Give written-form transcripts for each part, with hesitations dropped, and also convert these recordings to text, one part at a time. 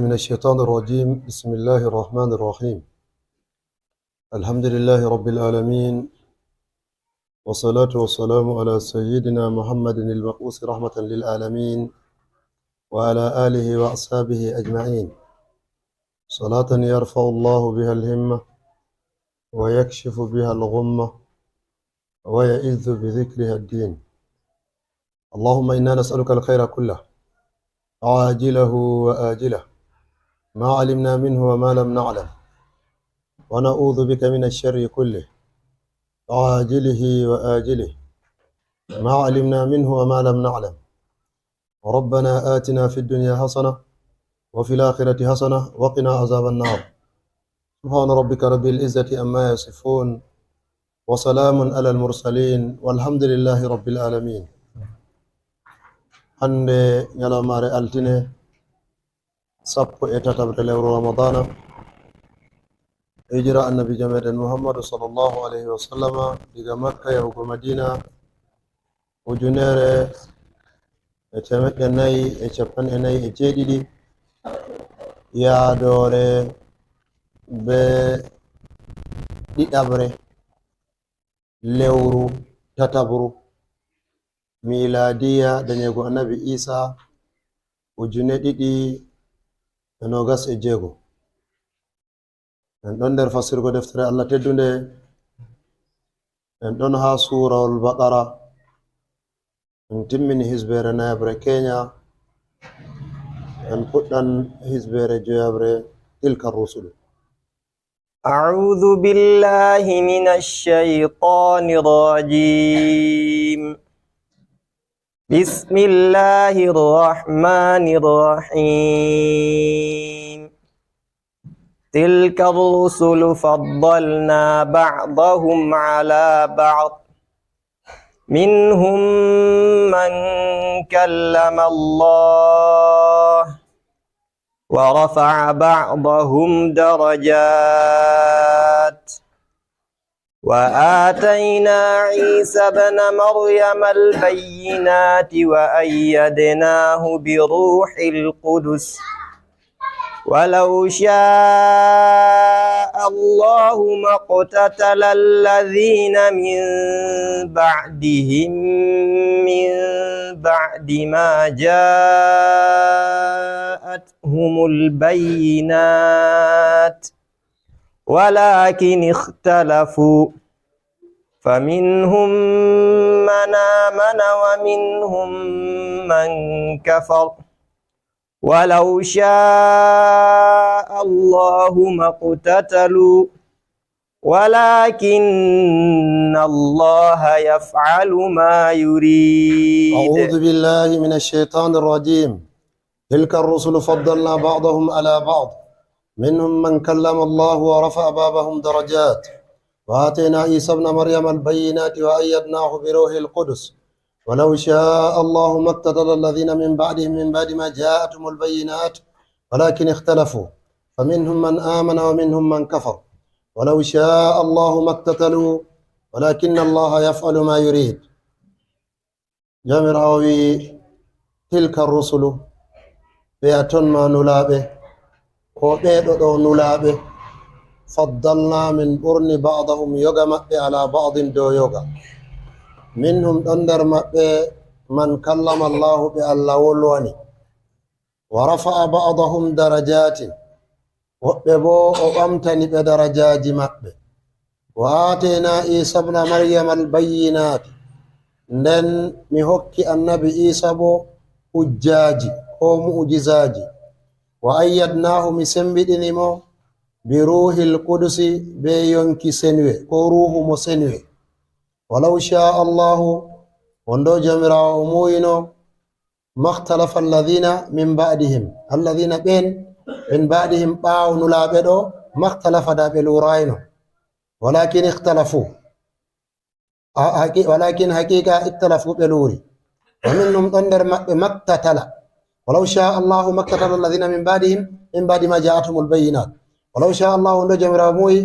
من الشيطان الرجيم. بسم الله الرحمن الرحيم. الحمد لله رب العالمين، والصلاة والسلام على سيدنا محمد المبعوث رحمة للعالمين وعلى آله وأصحابه أجمعين، صلاة يرفع الله بها الهمة ويكشف بها الغمة ويئذ بذكرها الدين. اللهم إنا نسألك الخير كله عاجله وآجله ما علمنا منه وما لم نعلم، ونعوذ بك من الشر كله عاجله وآجله ما علمنا منه وما لم نعلم. ربنا آتنا في الدنيا حسنة وفي الآخرة حسنة وقنا عذاب النار. سبحان ربك رب العزة عما يصفون وسلام على المرسلين والحمد لله رب العالمين. hande ñalawmare altine sappo e tatabre lewru ramadana hijira annabi jameɗen muhammadu sallallahu alaihi wa sallama diga makka yahugo madina ujunere e temeɗɗe nayi e capanɗe nayi e jeeɗiɗi yaadore be ɗiɗabre lewru tatabru miladiya dañego annabi isa ujune ɗiɗi e nogas e jeego. en ɗon nder fasirgo deftere allah teddunde, en ɗon ha surawol baqara, en timmini hisbere nayabre kenya, en puɗɗan hisbere joyabre tilka rusulu. أعوذ بالله من الشيطان الرجيم. بسم الله الرحمن الرحيم. تلك الرسل فضلنا بعضهم على بعض، منهم من كلم الله ورفع بعضهم درجات، وآتينا عيسى ابن مريم البينات وأيدناه بروح القدس، ولو شاء الله ما اقتتل الذين من بعدهم من بعد ما جاءتهم البينات، ولكن اختلفوا، فمنهم من آمن ومنهم من كفر، ولو شاء الله ما اقتتلوا ولكن الله يفعل ما يريد. أعوذ بالله من الشيطان الرجيم. تلك الرسل فضلنا بعضهم على بعض، منهم من كلم الله ورفع بعضهم درجات، وآتينا عيسى ابن مريم البينات وأيدناه بروح القدس، ولو شاء الله ما اقتتل الذين من بعدهم من بعد ما جاءتهم البينات ولكن اختلفوا، فمنهم من آمن ومنهم من كفر، ولو شاء الله ما اقتتلوا ولكن الله يفعل ما يريد. جامراوي تلك الرسل بياتون ما نلابه وبيدو دو نلابه فضلنا من برن بعضهم يوغا مبه على بعض دو يوغا، منهم دندر مبه من كلم الله بالله ولواني ورفع بعضهم درجات وببو أمتني بدرجات مبه، وآتينا عيسى ابن مريم البينات nden mi hokki annabi isa bo hujjaji ko mu'jizaji, wa ayyadnahu mi sembiɗinimo bi ruhil qudusi be yonki senwe ko ruhu mo senwe. walau sha allahu wondo jamirawo muyino makhtalafa alladhina min ba'dihim, alladhina ɓen min ba'dihim ɓawo nulaɓe ɗo makhtalafa da ɓe lurayno, walakin ikhtalafu ولكن حقيقة اختلفوا بلوري، ومنهم ضندر مقتتل، ولو شاء الله مقتتل الذين من بعدهم من بعد ما جاءتهم البينات، ولو شاء الله نجم راموي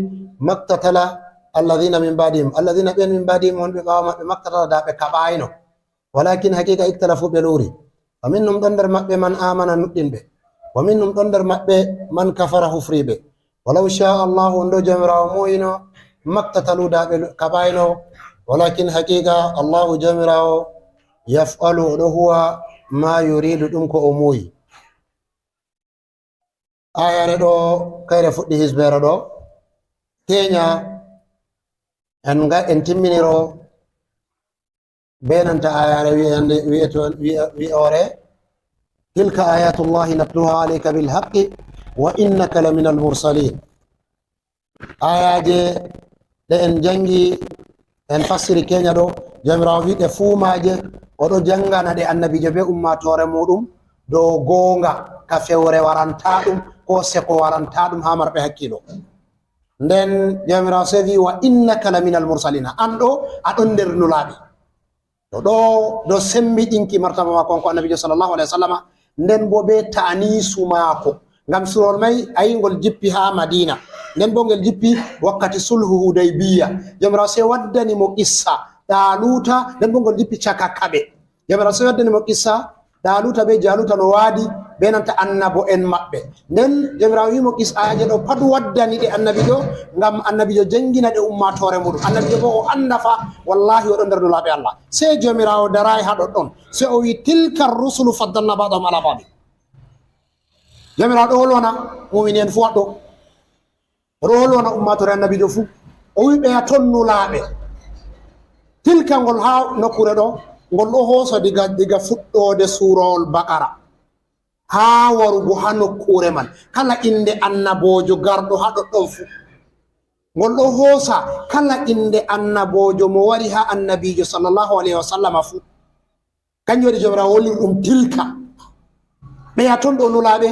مقتتل الذين من بعدهم، الذين بين من بعدهم مقتتل دابة كباينو، ولكن حقيقة اختلفوا بلوري، ومنهم ضندر من آمن نؤمن به wa minhum ɗon nder maɓɓe man kafara hufriɓe walaw sha allahu on ɗo jamirawo moyino maktataludaɓe kaɓayno walakin haqiqa allahu jamirawo yaf'alu oɗo huwa ma yuridu ɗum ko o muyi. ayare ɗo kayre fuɗɗi hisbere ɗo teña en timminiro benanta ayare wi'ore tilka ayatullahi natluha alayka bilhaqqi wa innaka la min almursalin. ayaje ɗe en jangi en fassiri keña ɗo jamirawo wiɗe fuumaje oɗo jangana ɗe annabijo be ummatore muɗum dow goonga ka fewre waranta ɗum ko seko waranta ɗum ha marɓe hakkilo. nden jamirawo se wi wa innaka la min almursalina, an ɗo aɗon nder nulaɓe. to ɗo do sembiɗinki martaba mako on ko annabijo sallllahu alayhi wa sallama, nden bo be ta'anisu mako ngam surol may ayingol jippi ha madina, nden bo ngel jippi wakkati sulhu hudaybiya. jamirawo se waddani mo qissa ɗaluta, nden bo ngol jippi caka kaɓe. jamirawo se waddani mo qissa ɗaluta be jaluta no waadi be nanta annabo en maɓɓe. nden jamirawo wimo qis'aje ɗo pat waddani ɗe annabijo ngam annabijo jangina ɗe ummatore muɗum. annabijo bo o anda fa wallahi oɗo nder nulaɓe allah. se jamirawo daray ha ɗoɗɗon se o wi tilka rusulu faddalna ba'dahum ala ba'd. jamirawo ɗo wolwana mumini en fu waɗɗo, oɗo wolwana ummatore annabijo fu, o wi ɓeya ton nulaɓe. tilka ngol ha nokkure ɗo ngol ɗo hooso diga fuɗɗode surowol bakara ha warugo ha nokkure man. kala inde annabojo garɗo ha ɗoɗɗon fu ngol ɗo hoosa kala inde annabojo mo wari ha annabijo sallllahu alayhi wa sallama fu. kanjum waɗi jomirawo wollir ɗum tilka, ɓeya ton ɗo nulaɓe.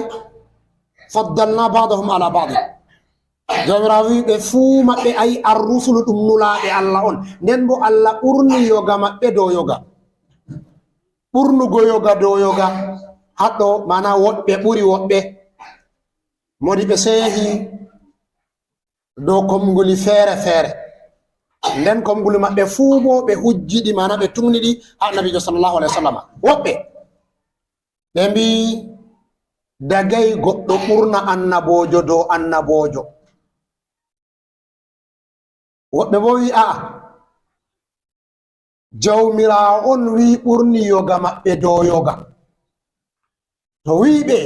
faddalna ba'dahum ala ba'd. jamirawo wi ɓe fuu maɓɓe ayi arrusulu ɗum nulaɓe allah on, nden bo allah ɓurni yoga maɓɓe dow yoga. ɓurnugo yoga dow yoga haɗɗo mana woɓɓe ɓuri woɓɓe, modi ɓe seehi dow komguli feere feere, nden komguli maɓɓe fuu bo ɓe hujjiɗi mana ɓe tumniɗi ha nabijo sallllahu alayhi wa sallam. woɓɓe ɓe mbi dagay goɗɗo ɓurna annabojo dow annabojo, woɓɓe bo wi aa jawmirawo on wi ɓurni yoga maɓɓe dow yoga. to wiɓe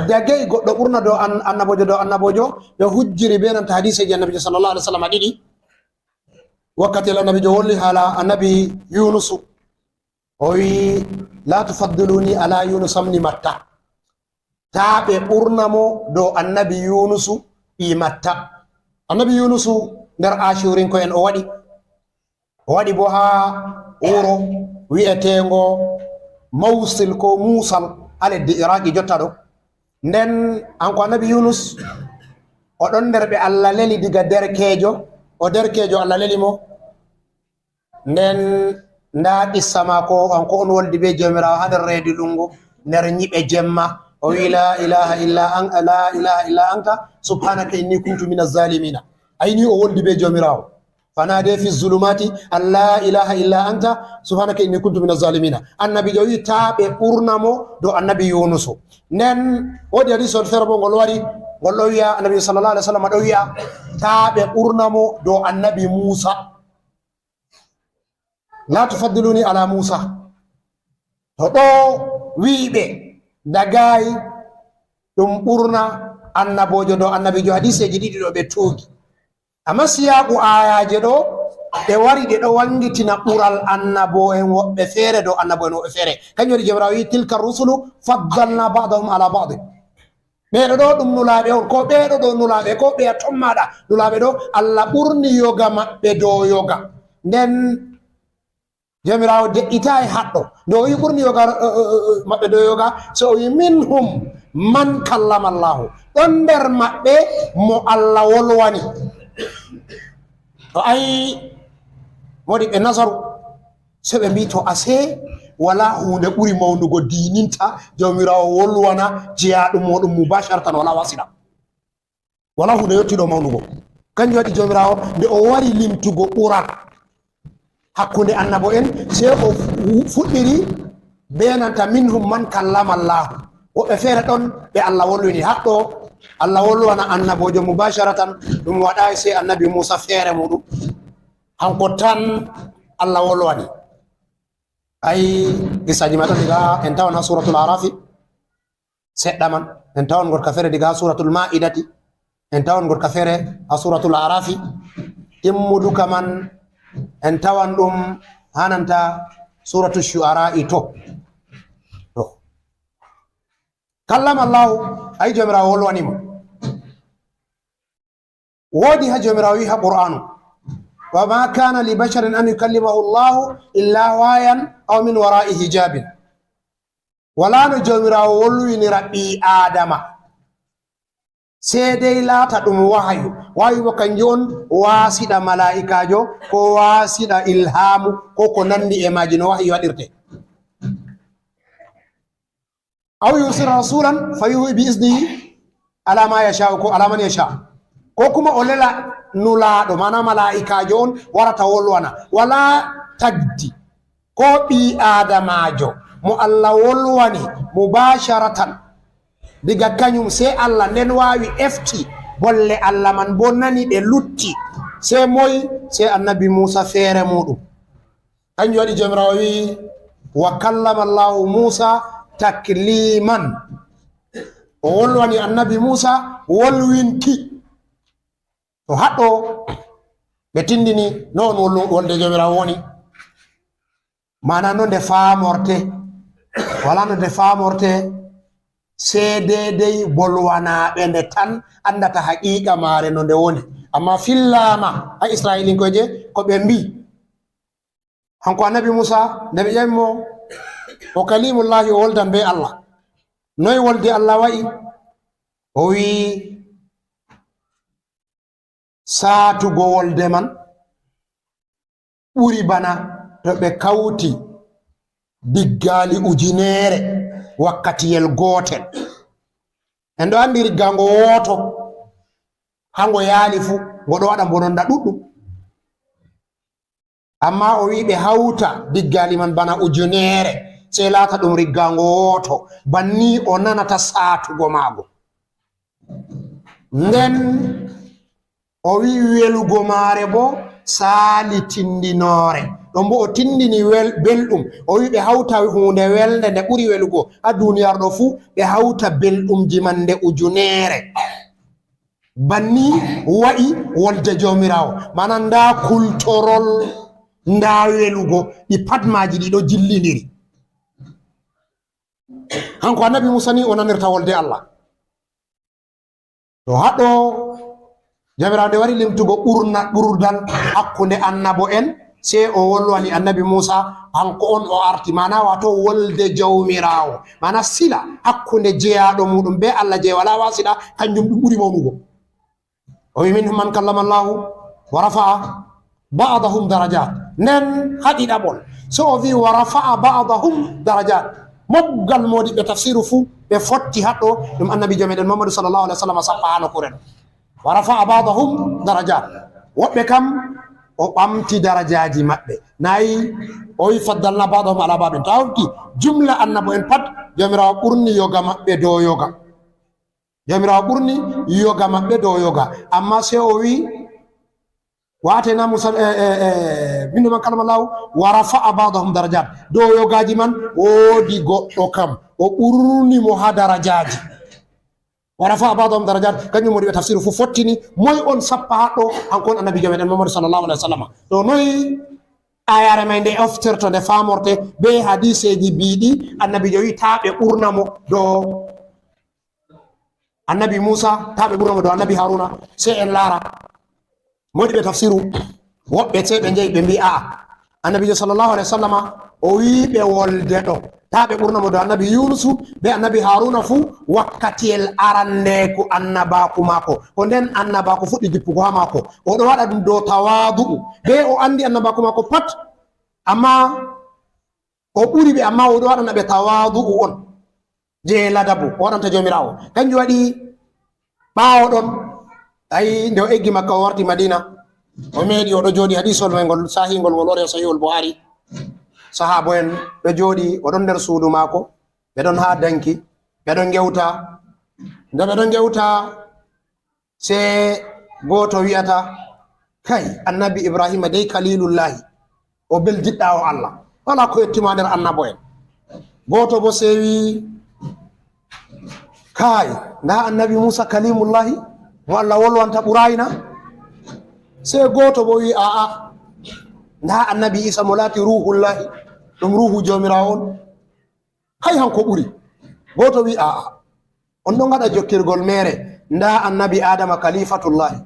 dagay goɗɗo ɓurna dow annabojo dow annabojo, ɓe hujjiri be nanta hadiseji annabijo sallllahu alih w sallam ɗiɗi. wakkati annabijo wolli haala annabi yunusu o wi la tufaddiluni ala yunus amni matta, ta ɓe ɓurna mo dow annabi yunusu ɓi matta. annabi yunusu nder ashurinko en o waɗi bo ha wuro wi'etengo mawsil ko musal ha leddi iraqi jotta ɗo. nden anko annabi yunus oɗon nder ɓe allah leli diga derkejo allah leli mo. nden nda qissa mako anko on woldi be jomirawo ha nder reedi ɗungo nder ñiɓe jemma o wi la ilaha illa anta subhanaka inni kuntu min azzalimina. ayni o woldi be jomirawo fanade fi zulumati an la ilaha illa anta subhanaka inni kuntu min azzalimina. annabi jo wi ta ɓe ɓurnamo dow annabi yunusu. nden wodi hadisol feere bo ngol wari ngol ɗo wiya annabi sallllahu alih w sallam ɗo wiya ta ɓe ɓurnamo dow annabi musa, la tufaddiluni ala musa. to ɗo wiɓe dagayi ɗum ɓurna annabojo dow annabijo. hadiseji ɗiɗi ɗo ɓe tuugi, amma siyaku ayaje ɗo ɓe wari ɗe ɗo wangitina ɓural annabo en woɓɓe feere dow annabo en woɓɓe feere. kanjum waɗi jomirawo wi tilka rusulu faddalna ba'dahum ala ba'd. ɓeɗo ɗo ɗum nulaɓe on, ko ɓeɗo ɗo nulaɓe, ko ɓeya tommaɗa nulaɓe ɗo allah ɓurni yoga maɓɓe dow yoga. nden jomirawo de'ita e haɗɗo nde o wi ɓurni yoga maɓɓe dow yoga, so o wi minhum man kallama llahu, ɗon nder maɓɓe mo allah wolwani. to ayi modi ɓe nasaru so ɓe mbi to ase wala hunde ɓuri mawnugo dininta jawmirawo wolwana jeyaɗum moɗum mubasharatan wala wasila, wala hunde yettiɗo mawnugo. kanjum waɗi jawmirawo nde o wari limtugo ɓural hakkunde annabo en, se o fuɗɗiri be nanta minhum man kallama llahu, woɓɓe feere ɗon ɓe Allah wolwini haɗɗo Allah wolwana annabojo mubasharatan ɗum waɗayi sey annabi Musa feere muɗum hanko tan Allah wolwani ay gisaji ma ɗon diga en tawan ha suratul arafi seɗɗa man en tawan gotka feere diga ha suratul ma'idati en tawan gotka feere ha suratul arafi timmuduka man en tawan ɗum hananta suratul shu'ara'i to kallama Allah ay jomirawo wolwanimo woodi ha jomirawo wi ha qur'anu wa ma kana li basharin an yukallimahu Allah illa wayan aw min wara'i hijabin wala no jomirawo wolwinira ɓi adama sai dai laata ɗum wahayu wahayu bo kanjum on wasiɗa mala'ikajo ko wasiɗa ilhamu ko ko nandi e maji no wahayu waɗirte aw yusira rasulan fayuhi bi isnihi ala ma yasha ko ala man yasha ko kuma o lela nulaɗo mana mala'ikajo on warata wolwana wala tagdi ko ɓi adamajo mo Allah wolwani mubasharatan diga kañum sai Allah nden wawi efti bolle Allah man bo nani ɓe lutti sai moy sai annabi Musa feere muɗum kanjum waɗi jomirawo wi wa kallama Allahu Musa takliman o wolwani annabi Musa wolwinki to haɗɗo ɓe tindini non wolde jomirawo woni mana no nde famorte wala no nde famorte sai dedei bolwanaɓe nde tan andata haqiqa mare no nde woni amma fillama ha israilinkoje ko ɓe mbi hanko annabi Musa nde ɓe ƴamimo o kalimullahi o woldan be Allah noy wolde Allah wa'i o wi saatugo wolde man ɓuri bana to ɓe kawti diggali ujunere wakkatiyel gotel en ɗo andi riggango woto hango yaali fu ngo ɗo waɗa bononda ɗuɗɗum amma o wi ɓe hawta diggali man bana ujunere sei laata ɗum riggango woto banni o nanata saatugo maago nden o wi welugo maare bo saali tindinore ɗon bo o tindini belɗum o wi ɓe hawta hunde welde nde ɓuri welugo ha duniyar ɗo fuu ɓe hawta belɗumji man nde ujunere banni wa'i wolde jomirawo mana nda kultorol nda welugo ɗi pat maji ɗi ɗo jillidiri hanko annabi Musa ni o nanirta wolde Allah to haɗo jomirawo nde wari limtugo ɓurdal hakkunde annabo en sei o wolwani annabi Musa hanko on o arti mana wato wolde jawmirawo mana sila hakkunde jeyaɗo muɗum be Allah je wala wasiɗa kanjum ɗum ɓuri mawnugo o wi minhum man kallama Allahu wa rafa'a ba'dahum darajat nden haɗiɗaɓol so o wi wa rafa'a ba'dahum darajat moggal modiɓe tafsiru fuu ɓe fotti haɗɗo ɗum annabi jo meɗen Muhammadu sallallahu alaihi wa sallam sappa ha nokkure ɗo wa rafa'a ba'dahum darajat woɓɓe kam o ɓamti darajaji maɓɓe nayi o wi faddalna ba'dahum ala ba'din to hawti jumla annabo en pat jomirawo ɓurni yoga maɓɓe dow yoga jomirawo ɓurni yoga maɓɓe dow yoga amma sei o wi watena musa minno man kalama law wa rafa'a ba'dahum darajat dow yogaji man woodi goɗɗo kam o ɓurnimo ha darajaji wa rafa'a ba'dahum darajat kañum woni ɓe tafsiru fu fottini moy on sappa haɗɗo hankon annabi jo meɗen Muhammadu sallallahu alaihi wa sallam to noyi ayare may nde oftirto nde famorte be hadiseji biɗi annabi jo wi taɓe ɓurnamo dow annabi Musa taɓe ɓurnamo dow annabi Haruna sei en laara modi ɓe tafsiru woɓɓe sei ɓe jeeyi ɓe mbi aa annabijo sallallahu alaihi wa sallam o wi ɓe wolde ɗo ta ɓe ɓurnamo dow annabi Yunusu be annabi Haruna fu wakkatiyel aranneku annabaku mako ko nden annabaku fuɗɗi jippugo ha mako oɗo waɗa ɗum dow tawadu'u be o andi annabaku mako pat amma o ɓuri ɓe amma oɗo waɗana ɓe tawadu'u on je ladabu o waɗanta jomirawo kanjum waɗi ɓawo ɗon ayi nde o eggi Makka o warti Madina o meeɗi oɗo jooɗi hadisol may ngol sahingol ngol wari sahihul Buhari sahabo en ɗo jooɗi oɗon nder suudu maako ɓe ɗon ha danki ɓeɗon gewta nde ɓeɗon gewta se goto wi'ata kay annabi ibrahima dey kalilullahi o beldiɗɗa o Allah wala ko yettima nder annabo en goto bo sewi kay nda annabi Musa kalimullahi mo Allah wolwanta ɓurayna se goto bo wi aa nda annabi Isa mo laati ruhullahi ɗum ruhu jomirawo on hay hanko ɓuri goto wi aa on ɗon gaɗa jokkirgol mere nda annabi adama kalifatullahi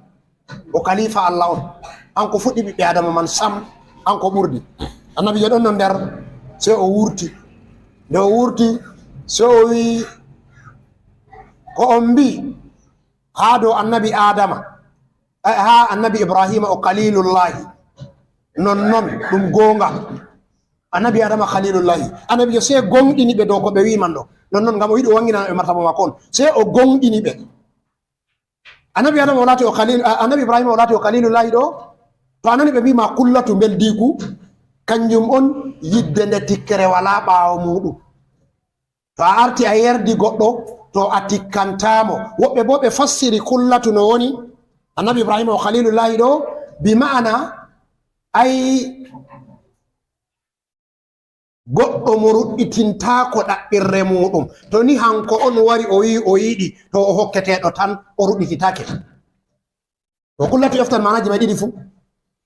o kalifa Allah on hanko fuɗɗi ɓiɓɓe adama man sam hanko ɓurdi annabi jo ɗon no nder se o wurti nde o wurti se o wi ko on mbi ha dow annabi adama ha annabi ibrahima o kalilullahi non ɗum gonga annabi adama khalilullahi annabi jo se gonɗini ɓe dow ko ɓe wiman ɗo non ngam o yiɗi o wanginaɓe martaba makko on se o gonɗini ɓe annabi adama o laati o khalil annabi ibrahima o laati o khalilullahi ɗo to anani ɓe mbima kullatu beldiku kanjum on yidde nde tikkere wala ɓawo muɗum to a arti a yerdi goɗɗo to a tikkantamo woɓɓe bo ɓe fassiri kullatu no woni annabi ibrahima o khalilullahi ɗo bi ma'ana ay goɗɗo mo ruɗɗitintako ɗaɓɓirre muɗum to ni hanko on wari o wi o yiɗi to o hokketeɗo tan o ruɗɗititake to kullatu eftan manaji may ɗiɗi fu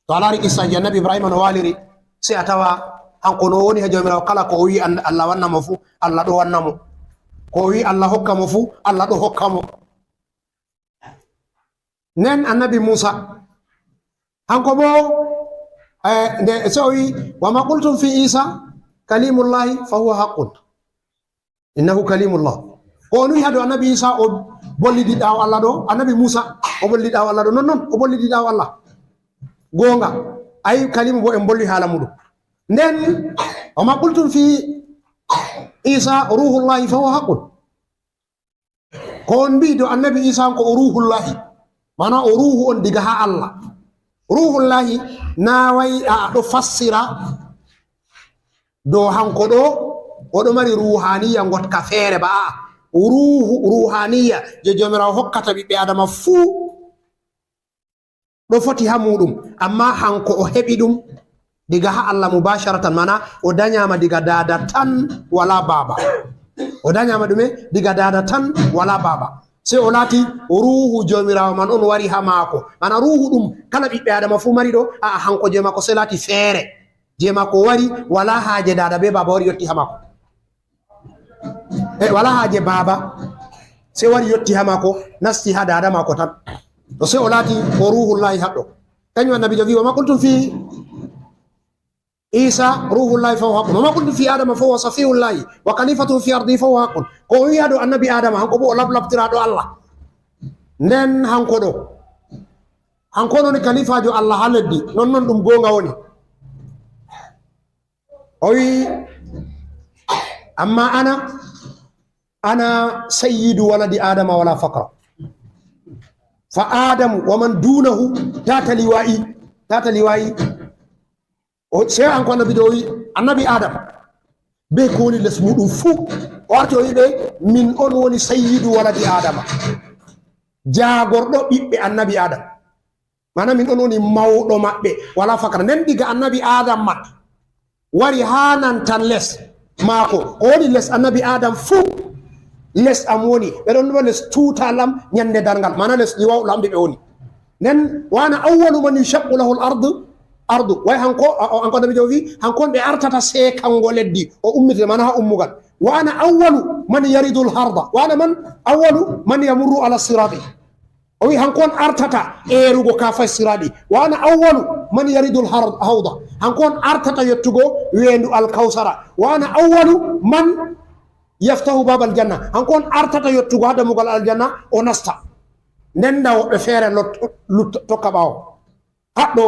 to a laari qissaji annabi ibrahima no waliri se a tawa hanko no woni ha jomirawo kala ko o wi Allah wannamo fu Allah ɗo wannamo ko o wi Allah hokka mo fu Allah ɗo hokka mo nen annabi Musa hanko bo nde se o wi wama qultum fi Isa kalimullahi fa huwa haqqun innahu kalimullah ko on wi hado annabi Isa o bollidiɗawo Allah ɗo annabi Musa o bollidiɗawo Allah ɗo non o bollidiɗawo Allah gonga ay kalimu bo en bolli haala muɗum nden wama qultum fi Isa ruhullahi fa huwa haqqun ko on mbi do annabi Isa ko o ruhullahi mana o ruhu on diga ha Allah ruhullahi na way a ɗo fassira do hanko ɗo oɗo mari ruhaniya gotka feere ba ruhu ruhaniya je jomirawo hokkata ɓiɓɓe adama fuu ɗo foti ha muɗum amma hanko o heɓi ɗum diga ha Allah mubasharatan mana o dañama diga dada tan wala baba o dañama ɗume diga dada tan wala baba se o laati ruhu jomirawo man on wari ha maako mana ruhu ɗum kala ɓiɓɓe adama fu mari ɗo a hanko je mako se laati feere je mako wari wala haaje dada be baba wari yotti ha mako wala haaje baba se wari yotti ha mako nasti ha dada mako tan to se o laati o ruhullahi haɗɗo kañum annabi jo wi wama qultum fi Isa ruhullahi fa huwa haqqun wama qultum fi adama fa huwa safiullahi wa khalifatuhu fi ardi fa huwa haqqun ko o wiya ɗo annabi adama hanko bo o lablabtiraɗo Allah nden hanko ɗo hanko noni kalifajo Allah ha leddi non ɗum gonga woni o wi amma ana sayyidu waladi adama wala faqra fa adamu wa man dunahu tata liwa'i o se an ko annabi do wi annabi adam be ko woni les muɗum fuu o arti o yiɓe min on woni sayyidu waladi adama jagorɗo ɓiɓɓe annabi adam mana min on woni mawɗo maɓɓe wala fakara nden diga annabi adam man wari hanan tan les maako ko woni les annabi adam fuu les am woni ɓe ɗon ɗuma les tutalam ñande dargal mana les ɗi wawɗo ɓe woni nen wana awwalu man yushaqqu lahu l ardu way hanko nabi jo wi hankon ɓe artata seekango leddi o ummite mana ha ummugal wana awwalu man yaridu l harda wana man awwalu man yamurru ala sirati o wi hankon artata erugo ka fay siradi wana awwalu man yaridu l hawda hankon artata yettugo wendu alkawsara wana awwalu man yaftahu babal janna hankon artata yettugo ha dammugal aljanna o nasta nden da woɓɓe feere tokka ɓawo haɗɗo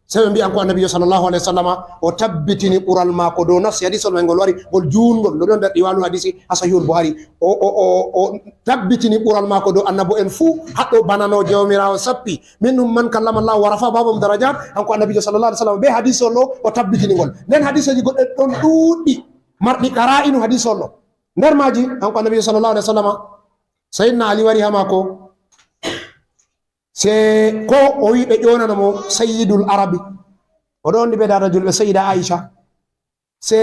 seɓe mbiyan ko annabijo sallllahu alayhi wa sallama o tabbitini ɓural mako dow nafsi hadisol may ngol wari ngol juungol ɗo ɗon nder ɗiwalu hadisi ha sahihul buhari o tabbitini ɓural mako dow annabo en fuu haɗɗo banano jawmirawo sappi minhum man kallama llahu wa rafa babum darajat hanko annabijo sallallah alih w sallam be hadisol ɗo o tabbitini ngol nden hadiseji goɗɗe ɗon ɗuuɗɗi marɗi qara'inu hadisol ɗo nder maji hanko annabi sallallahu alaihi wasallam sayyidina ali wari ha mako se ko o wi ɓe ƴonanamo sayyidul arabi oɗo ondi ɓe dada julɓe sayyida aisha se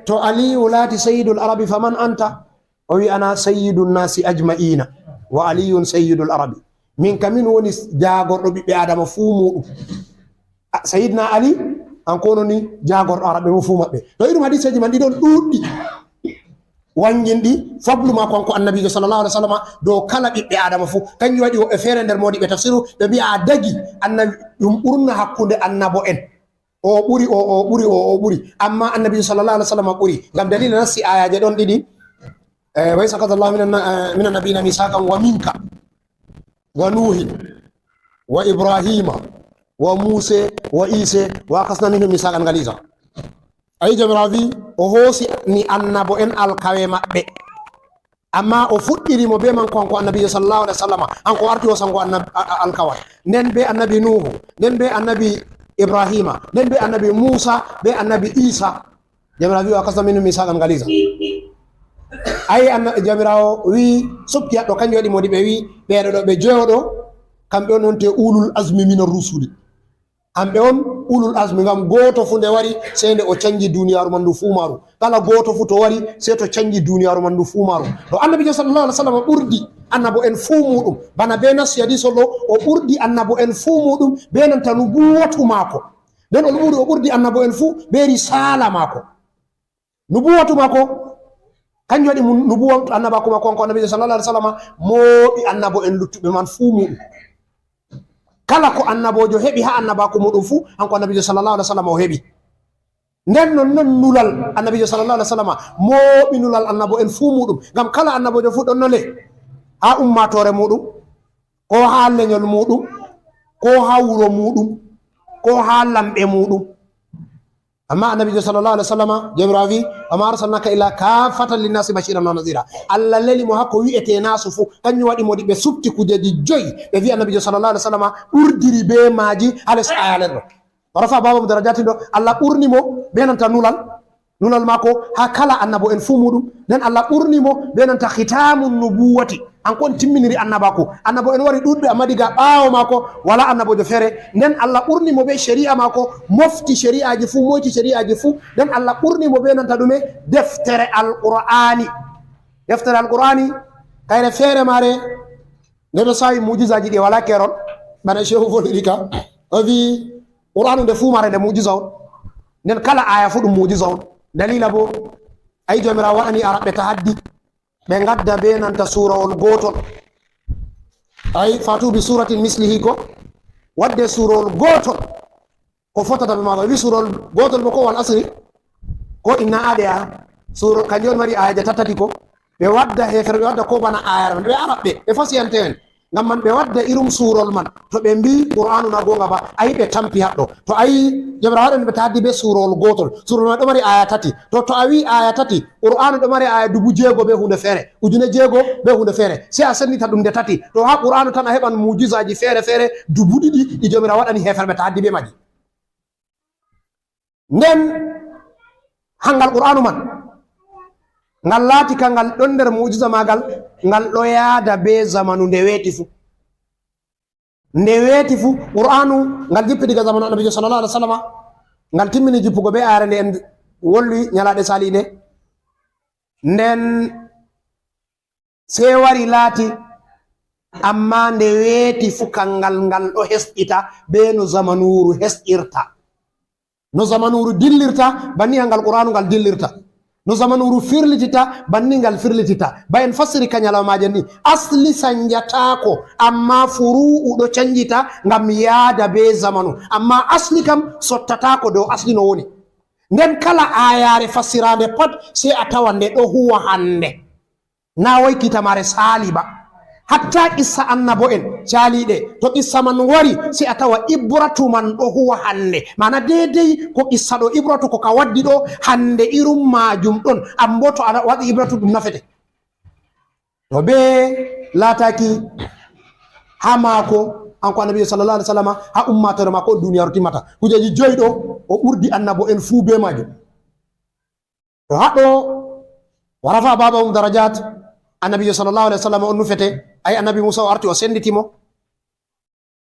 to aliyu laati sayyidul arabi faman anta o wi ana sayyidun nasi ajma'ina wa aliyun sayyidul arabi min kamin woni jagorɗo ɓiɓɓe adama fuu muɗum sayyidna ali an kono ni jagorɗo araɓe mo fuu maɓɓe to iɗum hadiseji man ɗiɗon ɗuɗɗi wanginɗi fablu ma konko annabijo sallallahu alaihi wasallam dow kala ɓiɓɓe adama fuu kanjum waɗi woɓɓe feere nder modiɓe tafsiru ɓe mbiya a dagi annabi ɗum ɓurna hakkude annabo en o ɓuri o ɓuri o ɓuri amma annabijo sallallahu alaihi wasallam ɓuri ngam dalila nassi ayaje ɗon ɗiɗi wa isa kadallahu min annabiyina misaqan wa minka wa nuhin wa ibrahima wa musa wa isa wa akasna minhum misaqan galiza ay jamravi o hoosi ni annabo en alkawe maɓɓe amma o fuɗɗirimo be man konko annabijo sallallahu alaihi wasallam anko arti o sango alkawal nden be annabi nuhu nden be annabi ibrahima nden be annabi musa be annabi isa jamravi wa akasna minhum misaqan galiza ay jamirawo wi supti haɗɗo kanjum waɗi modi ɓe wi ɓeeɗo ɗo ɓe jeyoɗo kamɓe on te ulul azmi minar rusuli hamɓe on ulul azmi ngam goto fu nde wari sey nde o canji duniyaru man ndu fuu maru kala goto fu to wari sey to canji duniyaru man ndu fuu maru to annabijo sallallahu alaihi wasallam ɓurdi annabo en fuu muɗum bana be nassi hadis ɗo o ɓurdi annabo en fuu muɗum be nanta nubuwatu maako nden o ɓurdi annabo en fuu be risala maako nubuwatu maako kanjum waɗi nubuwatu annabako makko onko annabijo sallallahu alaihi wasallam mooɓi annabo en luttuɓe man fuu muɗum kala ko annabojo heɓi ha annabako muɗum fuu hanko annabijo sallallahu alaihi wasallam o heɓi nden non nulal annabijo sallallahu alaihi wasallam mooɓi nulal annabo en fuu muɗum ngam kala annabojo fuu ɗon nole ha ummatore muɗum ko ha leñol muɗum ko ha wuro muɗum ko ha lamɓe muɗum amma annabijo sallallahu alaihi wasallam jomirawo wi wama arsalnaka illa kafatan linnasi bashiran wa nadira allah leli mo hakko wi'ete nasu fuu kanjum waɗi modi ɓe subti kujeji joyi ɓe wi annabijo sallallahu alaihi wasallam ɓurdiri be maji hales ayalen ɗo o rafa babamo darajati ɗo allah ɓurnimo ɓe nanta nulal mako ha kala annabo en fuu muɗum nden allah ɓurnimo ɓe nanta hitamu nubuwati an kon timminiri annabako annabo en wari ɗuɗɓe amma diga ɓaawo mako wala annabojo feere nden allah ɓurnimo ɓe shari'a mako mofti shari'aji fuu moyti shari'aji fuu nden allah ɓurnimo ɓe nanta ɗume deftere alqur'ani kayre feere mare nde ɗo sawi mujisaji ɗi wala keron bana cheikhu voliri ka o wi qur'anu nde fuu mare nde mujisa on nden kala aya fuu ɗum mujisa on dalila bo ay jomirawo waɗani araɓɓe tahaddi ɓe gadda be nanta surawol gotol ay fatu bi suratin mislihi ko wadde surawol gotol ko fotata ɓe maga wi surawol gotol bo ko wal asri ko inna aɗa sura kanjum on mari ayaje tatati ko ɓe wadda hefere ɓe wadda ko bana ayara man ɓe araɓɓe ɓe fasiyante en ngam man ɓe wadda irum surol man to ɓe mbi qur'anu na gonga ba ayi ɓe tampi haɗɗo to ayi jomirawo waɗani ɓe taddi be surol gotol surol man ɗo mari aya tati to a wi aya tati qur'anu ɗo mari aya 6,000 be hunde feere 6,000 be hunde feere se a sennita ɗum nde tati to ha qur'anu tan a heɓan mujisaji feere feere 2,000 ɗi jomirawo waɗani hefere ɓe taddi be maji nden hangal qur'anu man ngal laati ka ngal ɗon nder mujisa magal ngal ɗo yaada be zamanu nde weeti fu qur'anu ngal jippi diga zamanu annabijo sallallahu alaihi wasallam ngal timmini jippugo be are nde en wolwi nyalaɗe saliɗe nden se wari laati amma nde weeti fu kangal ngal ɗo hesɗita be no zamanuru hesɗirta no zamanuru dillirta banni hangal qur'anu ngal dillirta no zamanuru firlitita banni ngal firlitita ba en fasiri kanyalamaje ni asli sanjatako amma furu'u ɗo canjita ngam yaada be zamanu amma asli kam sottatako dow asli no woni nden kala ayare fassirande pat se a tawa nde ɗo huwa hande na way kitamare sali ba hatta qissa annabo en caaliɗe to qissa man wari si a tawa ibratu man ɗo huwa hande mana dedei ko qissa ɗo ibratu ko ka waddi ɗo hande irum majum ɗon ambo to a waɗi ibratu ɗum nafete to be lataki ha mako anko annabi sallallahu alaihi wasallam ha ummatore mako on duniyaru timmata kujeji joyi ɗo o ɓurdi annabo en fuu be majum to haɗo ورفع بعضهم درجات النبي صلى الله عليه وسلم أنو فتي أي النبي موسى وأرتي وسندتيمو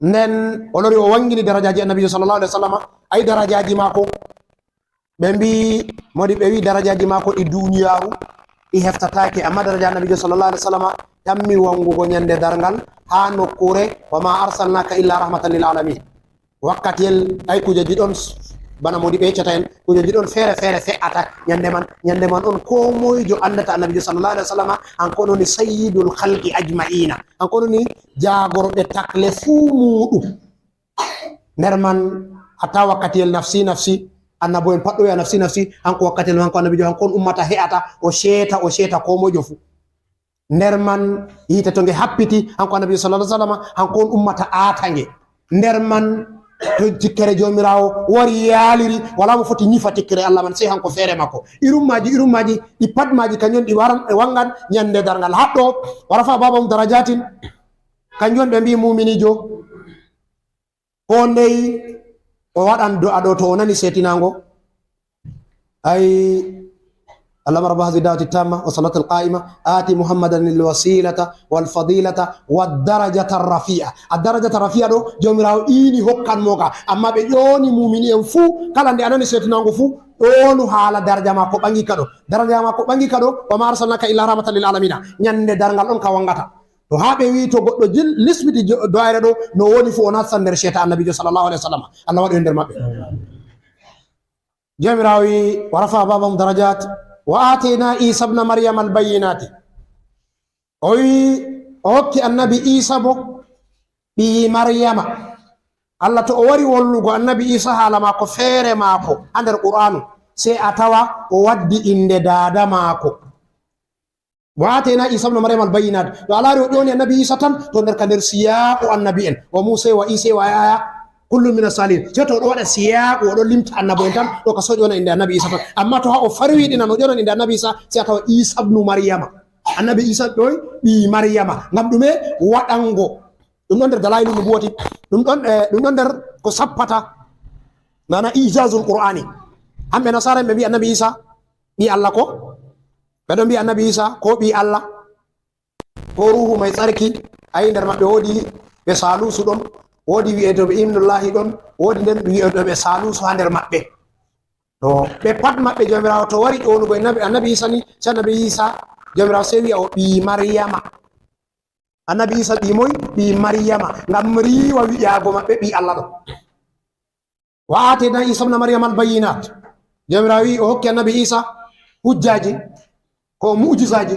nen o lori o wangini darajaji annabi sallallahu alaihi wasallam ay darajaji mako ɓe mbi modi ɓe wi darajaji mako ɗi duniyaru ɗi heftatake amma daraja annabi sallallahu alaihi wasallam tammi wangugo nyande dargal ha nokkure wa ma arsalnaka illa rahmatan lil alamin wakkatiyel ay kujeji ɗon bana modi ɓe yeccata en kujeji ɗon feere feere fe'ata nyande man on ko moyjo andata annabi sallallahu alaihi wasallam an kononi sayyidul khalqi ajma'ina an kononi jagorɓe takle fuu muɗum nder man hatta wakkatiyel nafsi nafsi annabo en padɗo ya nafsi nafsi hanko wakkatiyel hanko annabijo hanko on ummata he'ata o sheeta ko mojo fu nder man yite to nge happiti hanko annabi sallallahu alaihi wasallam hanko on ummata atange nder man to tikkere jomirawo wari yaaliri wala mo foti ñifa tikkere Allah man sey hanko feere makko irummaji ɗi padmaji kañum ɗi waran e wangan ñande dargal haɗɗo warafa babam darajatin kanjum ɓe mbi muminijo ko ndey o waɗan do'a ɗo to o nani setinago ay اللهم رب هذه الدعوة التامة والصلاة القائمة آتي محمدا الوسيلة والفضيلة والدرجة الرفيعة الدرجة الرفيعة دو جمراو إني هكان موغا أما بيوني مؤمنين فو كلا دي أناني سيتنانغو فو أونو حالا درجة ما كو بانجي كدو درجة ما كو بانجي كدو وما أرسلناك إلا رحمة للعالمين ñande dargal on ka wangata to haɓe wi to goɗɗo lisbiti doyre ɗo no woni fo o nattan nder cheta annabijo sallallahu alaihi wasallam Allah waɗi nder maɓɓe jomirawi wa rafa babam darajat وآتينا عيسى ابن مريم البينات أوكي النبي عيسى بمريم الله توري ولغو النبي عيسى حالا ماكو فير ماكو عند القرآن سي أتوا ودي إند دادا ماكو وآتينا عيسى ابن مريم البينات وعلى رؤيون النبي عيسى تندر كندر سياق النبيين وموسى وعيسى وآيا كل من الصالحين جتو دو ودا سياق ودو لمت النبي تام دو كسو جونا عند النبي عيسى اما تو ها فرwi dina no jona عند النبي عيسى سياتا عيسى ابن مريم النبي عيسى دوي بي مريم ngam dume wadango dum don der dalailu nubuwati dum don der ko sappata nana ijazul qur'ani ambe nasara be bi annabi Isa bi Allah ko be don bi annabi Isa ko bi Allah ko ruhu mai tsarki ay der mabbe wodi be salusu don wodi wi'etoɓe imnullahi ɗon wodi nden wi'etoɓe salusu ha nder maɓɓe to ɓe pat maɓɓe jomirawo to wari ƴonugo annabi Isa ni so annabi Isa jomirawo sey wi'a o ɓi maryama annabi Isa ɓi moy ɓi maryama ngam riwa wi'ago maɓɓe ɓi Allah ɗo wa atayna Isa ibn maryama al bayinat jomirawo wi o hokki annabi Isa hujjaji ko mu'jizaji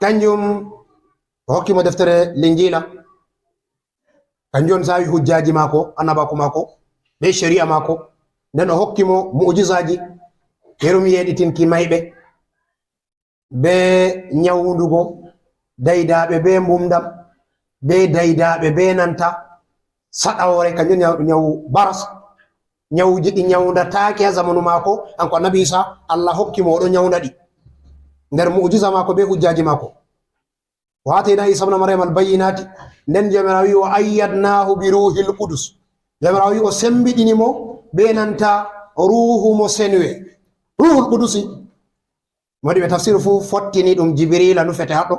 kanjum o hokkimo deftere linjila kanjon sawi hujjaji mako annabako mako be sharia mako nden o hokkimo mu'jizaji yerum yeditinki mayɓe be nyawdugo daydaɓe be mbumdam be daydaɓe be nanta saɗawore kanjon nyaw baras nyawji ɗi nyawdatake ha zamanu mako anko annabi Isa Allah hokkimo oɗo nyawda ɗi nder mu'jiza mako be hujjaji mako وآتينا عيسى ابن مريم البينات nden jomirawi o ayyadnahu bi ruhil qudus jomirawi o sembiɗinimo be nanta ruhu mo senwe ruhul qudusi modi ɓe tafsir fu fottini ɗum jibrila nufete haɗɗo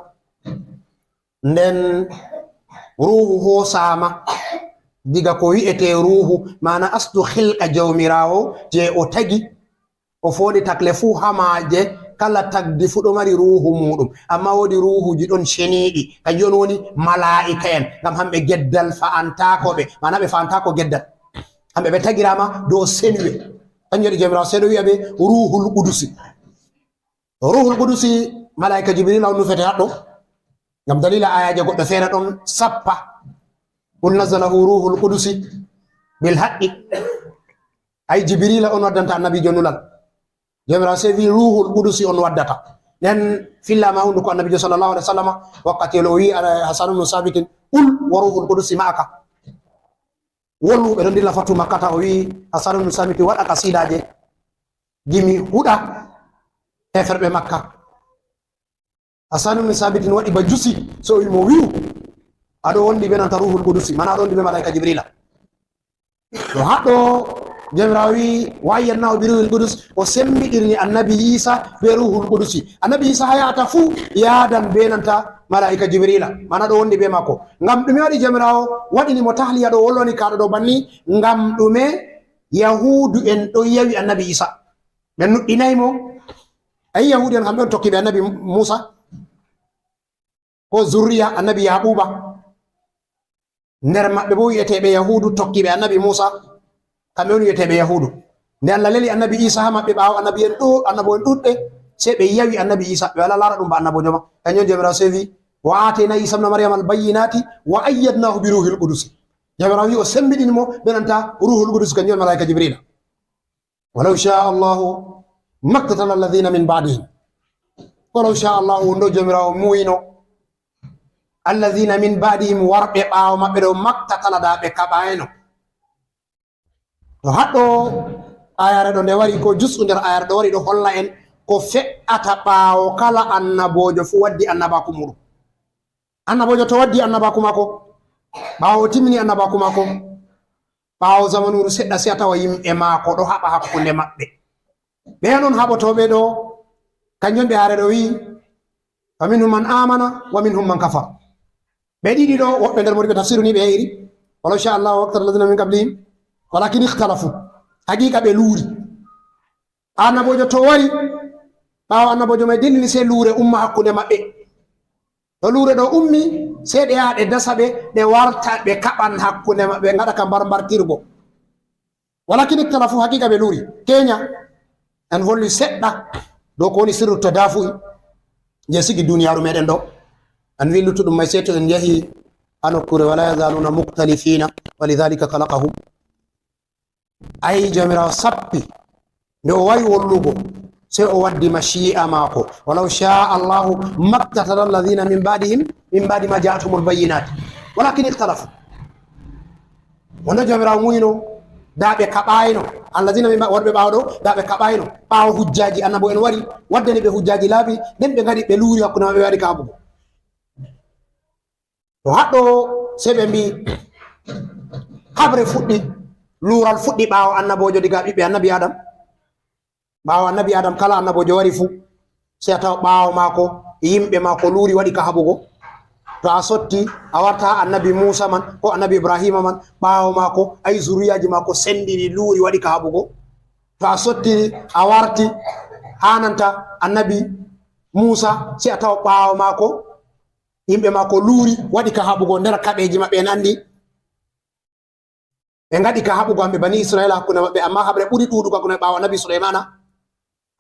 nden ruhu hosama diga ko wi'ete ruhu mana asdu khilqa jawmirawo je o tagi o foɗi takle fu hamaje kala tagdi fu ɗo mari ruhu muɗum amma wodi ruhuji ɗon sheniɗi kanjum woni malaika en ngam hamɓe geddal fa'antakoɓe mana ɓe fa'antako geddal hamɓe ɓe tagirama dow senwe kanjum waɗi jomirawo seeɗo wi'a ɓe ruhul qudusi malaika jibril on nufete haɗɗo ngam dalila ayaje goɗɗo feere ɗon sappa qul nazalahu ruhul qudusi bil haqqi ay jibrila on waddanta annabijo nulal jomirawo se wi ruhul qudusi on waddata nden fillama hunduko annabijo sallallahu alaihi wasallam wakkati o wi Hasan ibn Sabitin qul wa ruhul qudusi ma'aka wolu ɓe ɗon dilla fatu makkata o wi Hasan ibn Sabit waɗa kasidaje gimi huɗa heferɓe makka Hasan ibn Sabit waɗi ba jusi so wi mo wi'u aɗo wondi ɓe nanta ruhul qudusi mana aɗo wondi ɓe malaika jibrila to haɗɗo jomirawi wayyatnahu bi ruhil qudus o sembiɗirni annabi isa be ruhul qudusi annabi isa hayata fuu yadan be nanta malaika jibrila mana ɗo wondi be makko ngam ɗume waɗi jomirawo waɗinimo tahliya ɗo wolloni kaɗo ɗo banni ngam ɗume yahudu en ɗo yawi annabi isa ɓe nuɗɗinaymo ayi yahudu en kamɓe on tokkiɓe annabi musa ko zurriya annabi yaquba nder maɓɓe bo wiyeteɓe yahudu tokkiɓe annabi musa kamɓe on wiyeteɓe yahudu nde Allah leli annabi isa ha maɓɓe ɓawo annabo en ɗuɗɓe sei ɓe yawi annabi isa ɓe wala lara ɗum ba annabojoma kañum jomirawo sewi wa atayna isa ibna maryama al bayyinati wa ayyadnahu bi ruhil qudus jomirawo wi o sembiɗinimo ɓe nanta ruhul qudus kanjum malaika jibrila walaw sha allahu maktatala alladhina min ba'dihim walaw sha allahu wonɗo jomirawo muyino alladhina min ba'dihim warɓe ɓawo maɓɓe ɗo maktatala da ɓe kaɓayno to haɗɗo ayare ɗo nde wari ko jusɗu nder ayare ɗo wari ɗo holla en ko fe'ata ɓawo kala annabojo fu waddi annabaku muɗum annabojo to waddi annabaku mako ɓawo timmini annabaku mako ɓawo zamanuru seɗɗa se a tawa yimɓe mako ɗo haɓa hakkunde maɓɓe ɓe non haɓotoɓe ɗo kanjum ɓe are ɗo wi fa minhum man amana wa minhum man kafar ɓe ɗiɗi ɗo woɓɓe nder modiɓe tafsiru ni ɓe yeyri walaw sha allahu waqtara alladhina min qablihim walakin ikhtalafu haqiqa ɓe luuri annabojo to wari ɓawo annabojo mai dillini se luure umma hakkunde maɓɓe to luure ɗo ummi se ɗe yaha ɗe dasa ɓe ɗe warta ɓe kaɓan hakkunde maɓɓe gaɗa ka mbarmbartirgo walakin ikhtalafu haqiqa ɓe luuri keña en volli seɗɗa dow ko woni sirru tadafu'i je sigi duniyaru meɗen ɗo an wi luttuɗum may se to en yahi ha nokkure wala yazaluna mukhtalifina walidhalika khalaqahum ay jomirawo sappi nde o wawi wollugo se o waddi mashi'a mako walaw shaa allahu maktatala alladhina min ba'di ma ja'atumul bayyinat walakin ikhtalafu wonno jomirawo muyno da ɓe kaɓayno alladhina min worɓe ɓawo ɗo da ɓe kaɓayno ɓawo hujjaji annabo en wari waddani ɓe hujjaji laabi nden ɓe gadi ɓe luuri hakkude maɓe ɓe waɗi kaɓugo to haɗɗo se ɓe mbi habre fuɗɗi luural fuɗɗi ɓawo annabojo diga ɓiɓɓe annabi adam ɓawo annabi adam kala annabojo wari fuu se a tawa ɓawo mako yimɓe mako luuri waɗi ka haɓugo to a sotti a warta annabi musa man ko annabi ibrahima man ɓawo mako ayi zuriyaji mako sendiri luuri waɗi ka haɓugo to a sottiri a warti hananta annabi musa se a tawa ɓawo mako yimɓe mako luuri waɗi ka haɓugo nder kaɓeji maɓɓe en andi ɓe gaɗi ka haɓugo hamɓe bani israila hakkunde maɓɓe amma haɓre ɓuri ɗuɗugo hakkunde ɓawo annabi suleimana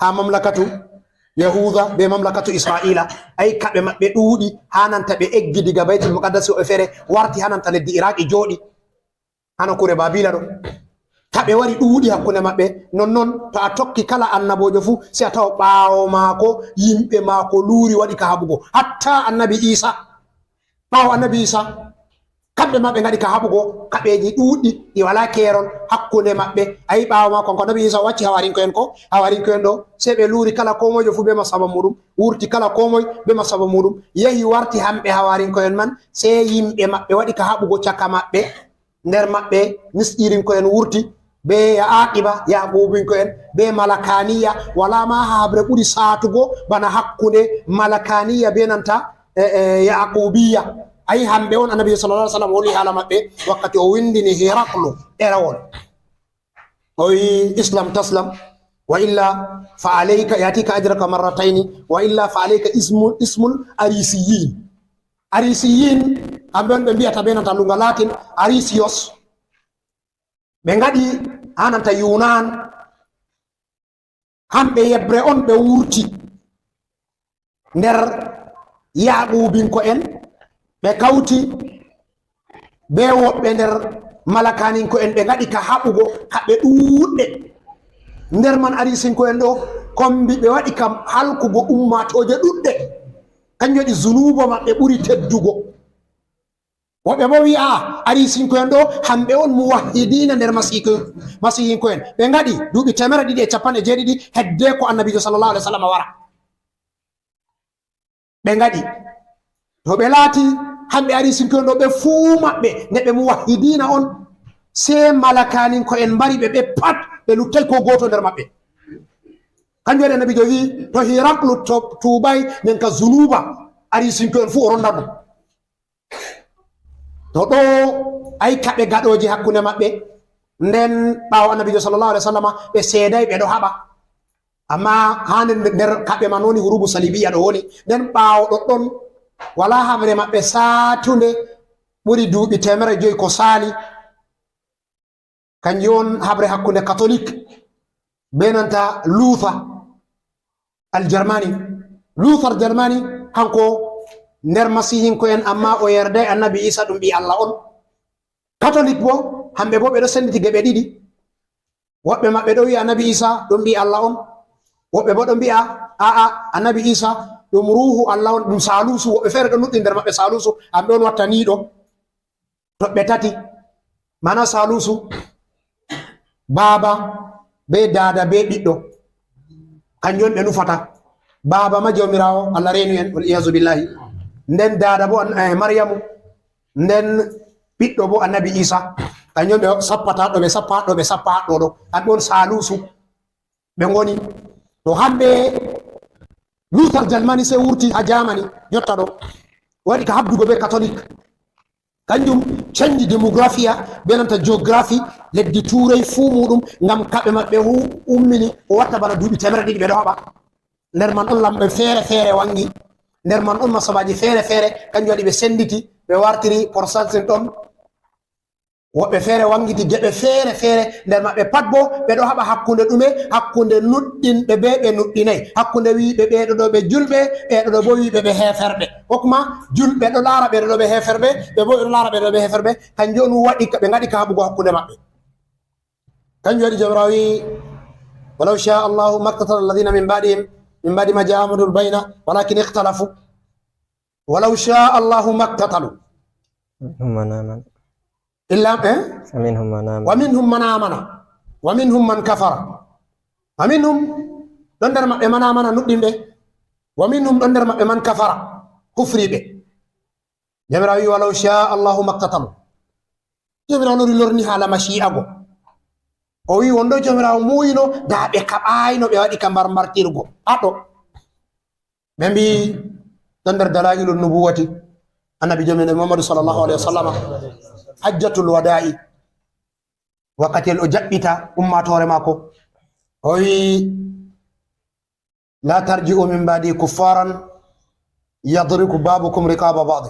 ha mamlakatu yahuda be mamlakatu israila ayi kaɓe maɓɓe ɗuuɗi hananta ɓe eggi diga baytul muqaddasi o fere warti hananta leddi iraqi jooɗi hano kure babila ɗo kaɓe wari ɗuuɗi hakkunde maɓɓe nonnon to a tokki kala annabojo fu si a tawa ɓawo maako yimɓe maako luuri waɗi ka haɓugo hatta annabi isa ɓawo annabi isa kamɓe maɓɓe gaɗi ka haɓugo kaɓeji ɗuuɗɗi ɗi wala keerol hakkunde maɓɓe ayi ɓawo ma konko annabi isa wacci hawarinko en ko hawarinko en ɗo se ɓe luuri kala komojo fu be masaba muɗum wurti kala komoy be masaba muɗum yehi warti hamɓe hawarinko en man se yimɓe maɓɓe waɗi ka haɓugo caka maɓɓe nder maɓɓe misɗirinko en wurti be ya aqiba yaqubinko en be malakaniya wala ma habre ɓuri satugo bana hakkunde malakaniya be nanta yaqubiya ayi hamɓe on annabi sallallahu alaihi wasallam woni haala maɓɓe wakkati o windini hiraklo ɗerewol o wi islam taslam wa illa fa alayka yatika ajraka marrataini wa illa fa alayka ismul arisiyin hamɓe on ɓe mbiyata be nanta lunga latin arisios ɓe gaɗi hananta yunan hamɓe yebre on ɓe wurti nder yaquubinko en ɓe kawti be woɓɓe nder malakaninko en ɓe gaɗi ka haɓugo haɓe ɗuuɗɓe nder man arisinko en ɗo kombi ɓe waɗi kam halkugo ummatoje ɗuɗɗe kanjum waɗi zunubo maɓɓe ɓuri teddugo woɓɓe bo wi a arisinko en ɗo hamɓe on muwahhidina nder masihinko en ɓe gaɗi duuɓi 250 hedde ko annabijo sallallahu alaihi wasallam wara ɓe gaɗi to ɓe laati hamɓe arisinko en ɗo ɓe fuu maɓɓe ne ɓe muwahhidina on se malakanin ko en mbari ɓe pat ɓe luttay ko goto nder maɓɓe kanjum waɗi annabijo wi to hiraklu tubay nden ka zunuba ari sinko en fuu o ronda ɗum to ɗo ay kaɓe gaɗoji hakkunde maɓɓe nden ɓawo annabijo sallallahu alaihi wasallam ɓe seeday ɓe ɗo haɓa amma hande nder kaɓe man woni hurubu salibiya ɗo woni nden ɓawo ɗoɗɗon wala habre maɓɓe satunde ɓuri duuɓi 500 ko saali kanjum on habre hakkunde catholique be nanta Luther Germany hanko nder masihinko en amma o yerday annabi Isa ɗum ɓi Allah on catholique bo hamɓe bo ɓe ɗo senditi geɓe ɗiɗi woɓɓe maɓɓe ɗo wi'a annabi Isa ɗum ɓi Allah on woɓɓe bo ɗo mbi'a aa annabi Isa ɗum ruhu Allah on ɗum salusu woɓɓe feere ɗo nuɗɗi nder maɓɓe salusu hamɓe on watta niɗo toɓɓe tati mana salusu baba be dada be ɓiɗɗo kanjum ɓe nufata baba ma jawmirawo Allah reenu en wal iyazu billahi nden dada bo Maryamu nden ɓiɗɗo bo annabi Isa kanjum ɓe sappata ɗo ɓe sappa ɗo ɓe sappa ɗo ɗo hamɓe on salusu ɓe ngoni to hamɓe Luther Germany se wurti ha Germany jotta ɗo waɗi ka habdugo be catholique kanjum canji démographia be nanta géographie leddi turay fuu muɗum ngam kaɓe maɓɓe ummini o watta bana duuɓi 200 ɓe ɗo haɓa nder man on lamɓe feere feere wangi nder man on masabaji feere feere kanjum waɗi ɓe senditi ɓe wartiri pourcentage ɗon woɓɓe feere wangiti geɓe feere feere nder maɓɓe pat bo ɓe ɗo haɓa hakkunde ɗume hakkunde nuɗɗinɓe be ɓe nuɗɗinayi hakkunde wiɓe ɓeɗo ɗo ɓe julɓe ɓeɗo ɗo bo wiɓe ɓe heferɓe hokma julɓe ɗo laara ɓeɗo ɗo ɓe heferɓe ɓe bo ɓeɗo laara ɓeɗo ɗo ɓe heferɓe kanjum on waɗi ɓe gaɗi ka haɓugo hakkunde maɓɓe kanjum waɗi jomirawo wi walaw sha allahu maktatala alladina min ba'di ma ja'ahumul bayna walakin ikhtalafu walaw sha allahu maktatalu إلا ومنهم من آمن ومنهم من آمن ومنهم من كفر ومنهم دندر من آمن ندين به ومنهم دندر من كفر كفري به جمراوي ولو شاء الله ما اقتتلوا جمراو نوري لورني حالا مشيئة o wi wonɗo jomirawo muyino da ɓe kaɓayno ɓe waɗi ka mbartirgo aɗo ɓe mbi ɗon nder dalailun nubuwati annabi jomen Muhammadu sallallahu alaihi wasallam hajjatul wada'i wakkati o jaɓɓita ummatore mako o wi la tarji'u min ba'di kuffaran yadriku babukum riqaba ba'd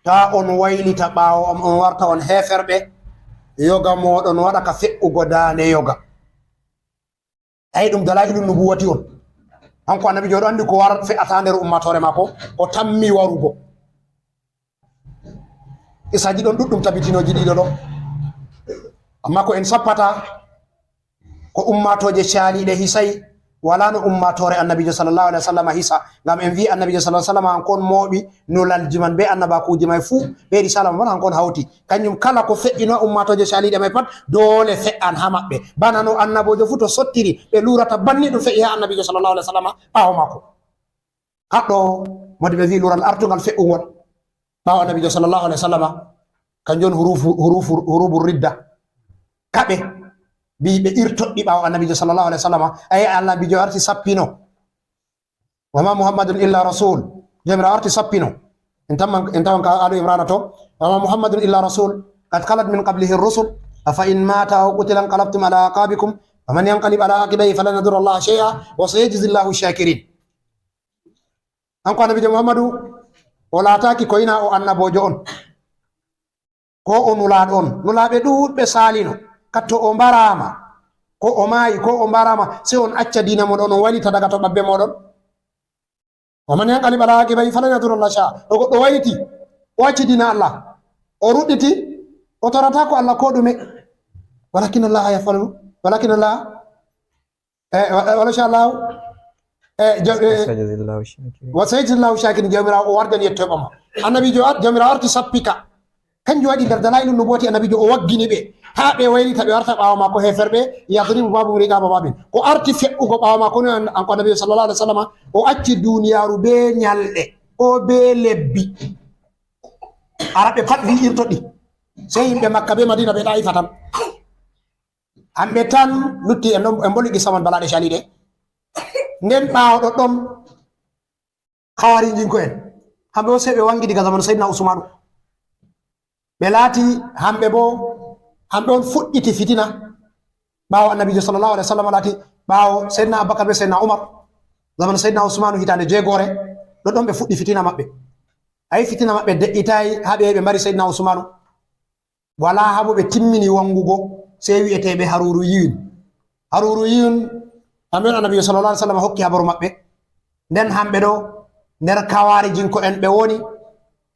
ta on waylita ɓawo on warta on heferɓe yoga moɗon waɗa ka fe'ugo dane yoga ayi ɗum dalailun nubuwati on hanko annabi joɗo andi ko war fe'ata nder ummatore mako o tammi warugo isaji ɗon ɗuɗɗum tabitinoji ɗiɗo ɗo amma ko en sappata ko ummatoje caaliɗe hisay wala no ummatore annabijo sallallahu alaihi wasallam hisa ngam en wi annabijo sallallahu alaihi wasallam hankon mooɓi nolalji man be annabakuji may fuu be risala man hankon hawti kanjum kala ko fe'ino ummatoje caaliɗe may pat dole fe'an ha maɓɓe bana no annabojo fu to sottiri ɓe lurata banni ɗum fe'i ha annabijo sallallahu alaihi wasallam ɓawo makko haɗɗo modi ɓe wi lural artugal fe'ugol ɓawo annabijo sallallahu alaihi wasallam kanjon hurufu ridda kaɓe bi ɓe irtoɗɗi ɓawo annabijo sallallahu alaihi wasallam ayi annabijo arti sappino wama muhammadun illa rasul jomira arti sappino en tawan ka alu imrana to wama muhammadun illa rasul qad khalat min qablihi rusul afa in mata aw qutila qalabtum ala aqabikum faman yanqalib ala aqibihi falan yadurra allaha shay'a wa sayajzi allahu shakirin anko annabijo muhammadu o laataki koyna o annabojo on ko o nulaɗo on nulaɓe ɗuɗɓe salino katto o mbarama ko o maayi ko o mbarama se on acca dina moɗon on waylita daga to ɓabbe moɗon o man yanqalib ala aqibihi falan yadurra allaha shay'a o goɗɗo wayliti o acci dina Allah o ruɗɗiti o torata ko Allah ko ɗume walakin Allah yafalu walakin Allah wala sha Allah wa sayajzi allahu shakirin jomirawo o wardan yettoɓama annabijo jomirawo arti sappika kanjum waɗi nder dalailun nubuwati annabijo o waggini ɓe ha ɓe waylita ɓe warta ɓawo makko heferɓe yadribu babum riqaba babin ko arti fe'ugo ɓawo makko ni anko annabijo sallallahu alaihi wasallam o acci duniyaru be nyalɗe o be lebbi araɓe pat wi irtoɗɗi sey yimɓe Makka be Madina ɓe ɗayifa tan hamɓe tan lutti e mboliɗi saman balaɗe caliɗe nden ɓaawɗo ɗon hawarijinko en hamɓe o sey ɓe wangi diga zamanu Seydina Usmanu ɓe laati hamɓe on fuɗɗiti fitina ɓaawo annabijo sallallahu alaihi wa sallam laati ɓaawo Seydina Abubakar be Seydina Umar zamanu Seydina Usmanu hitande 6 ɗon ɓe fuɗɗi fitina maɓɓe ayi fitina maɓɓe de'itayi haɓe ɓe mari Seydina Usmanu wala habo ɓe timmini wangugo sey wi'eteɓe haruru yiwin hamɓe on annabijo sallallahu alaihi wa sallam hokki habaru maɓɓe nden hamɓe ɗo nder kawarijinko en ɓe woni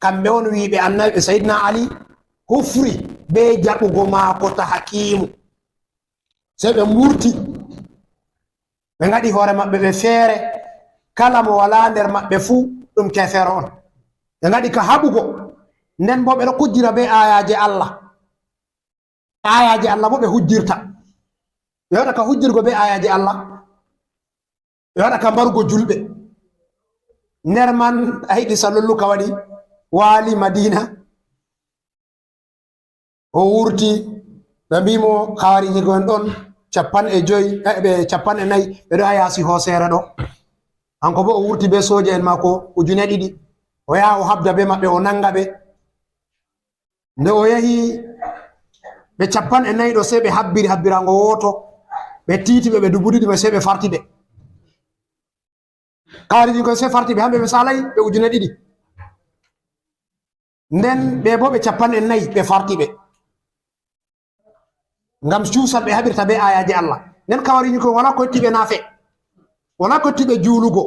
kamɓe on wiɓe annabi Seydina Ali hufri be jaɓugo maako ta hakimu sey ɓe murti ɓe ngaɗi hoore maɓɓe ɓe feere kala mo wala nder maɓɓe fuu ɗum kefeero on ɓe ngaɗi ka haɓugo nden bo ɓe ɗo kujjira be ayaje Allah bo ɓe hujjirta ɓe waɗa ka hujjirgo be ayaje Allah ɓe waɗa ka mbarugo julɓe nder man a hiɗi sallolluka waɗi waali Madina o wurti ɓe mbimo hawarijigo en ɗon 54 ɓe ɗo ha yaasi hoosere ɗo hanko bo o wurti be soja en mako 2,000 o yaha o habda be maɓɓe o nanga ɓe nde o yahi ɓe 54 ɗo sey ɓe habbirango woto ɓe tiiti ɓe dubuɗiɗi ɓe sey ɓe farti ɓe hawarijigo sey farti ɓe hamɓe ɓe salay ɓe 2,000 nden ɓe bo ɓe 54 ɓe farti ɓe ngam cuusal ɓe haɓirta be ayaji Allah nden kawariñi ko wala kottiɓe naafe wala kottiɓe juulugo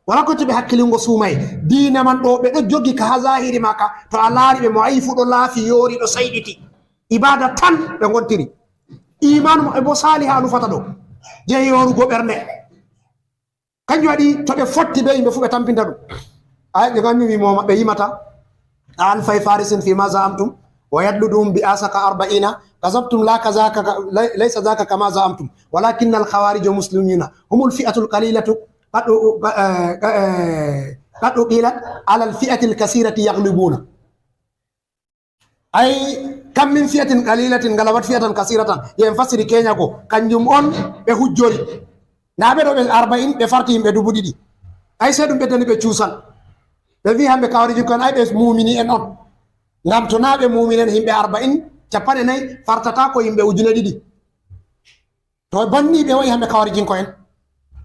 wala kottiɓe hakkilingo suumaye diine man ɗo ɓe ɗo jogi ka ha zahiri maka to a laari ɓe mo ayi fu ɗo laafi yoori ɗo sayɗiti ibada tan ɓe gontiri imanu maɓɓe bo saali ha nufata ɗo je yorugo ɓernde kanjum waɗi to ɓe fotti be yimɓe fu ɓe tampinta ɗum ɓe gami wimo maɓɓe yimata alfay farisin fi ma zaamtum wa yadluduhum bi asaka 40 كذبتم لا كذاك ليس ذاك كما زعمتم ولكن الخوارج مسلمين هم الفئة القليلة قد قيلت على الفئة الكثيرة يغلبون أي كم من فئة قليلة غلبت فئة كثيرة ينفسر كينياكو كان يمون بهجوري نابرو بال40 بفرتهم بدوبودي أي سيدهم بدني بتشوسان بفي هم بكاريجو كان أي بس مؤمنين أن نام تناب مؤمنين هم ب40 54 fartata ko yimɓe 2,000 to banni ɓe wayi hamɓe kawarijinko en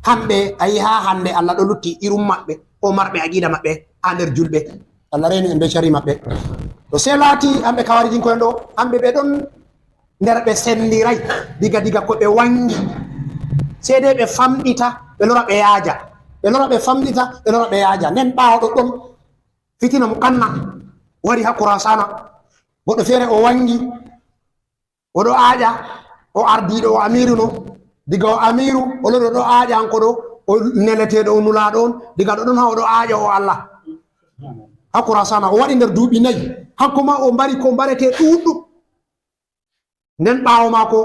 hamɓe ayi ha hande Allah ɗo lutti irum maɓɓe o marɓe aqida maɓɓe ha nder julɓe Allah reni en be cari maɓɓe to se laati hamɓe kawarijinko en ɗo hamɓe ɓe ɗon nder ɓe sendiray diga ko ɓe wangi sei de ɓe famɗita ɓe lora ɓe yaaja nden ɓaawɗo ɗon fitina mo kanna wari ha Kurasana goɗɗo feere o wangi oɗo aaƴa o ardiɗo o amiru no diga o amiru o lori ɗo aaƴa hanko ɗo o neleteɗo o nulaɗo on diga ɗo ɗon ha oɗo aaƴa o Allah ha Kurasana o waɗi nder duuɓi 4 hanko ma o mbari ko mbarete ɗuɗɗum nden ɓaawo maako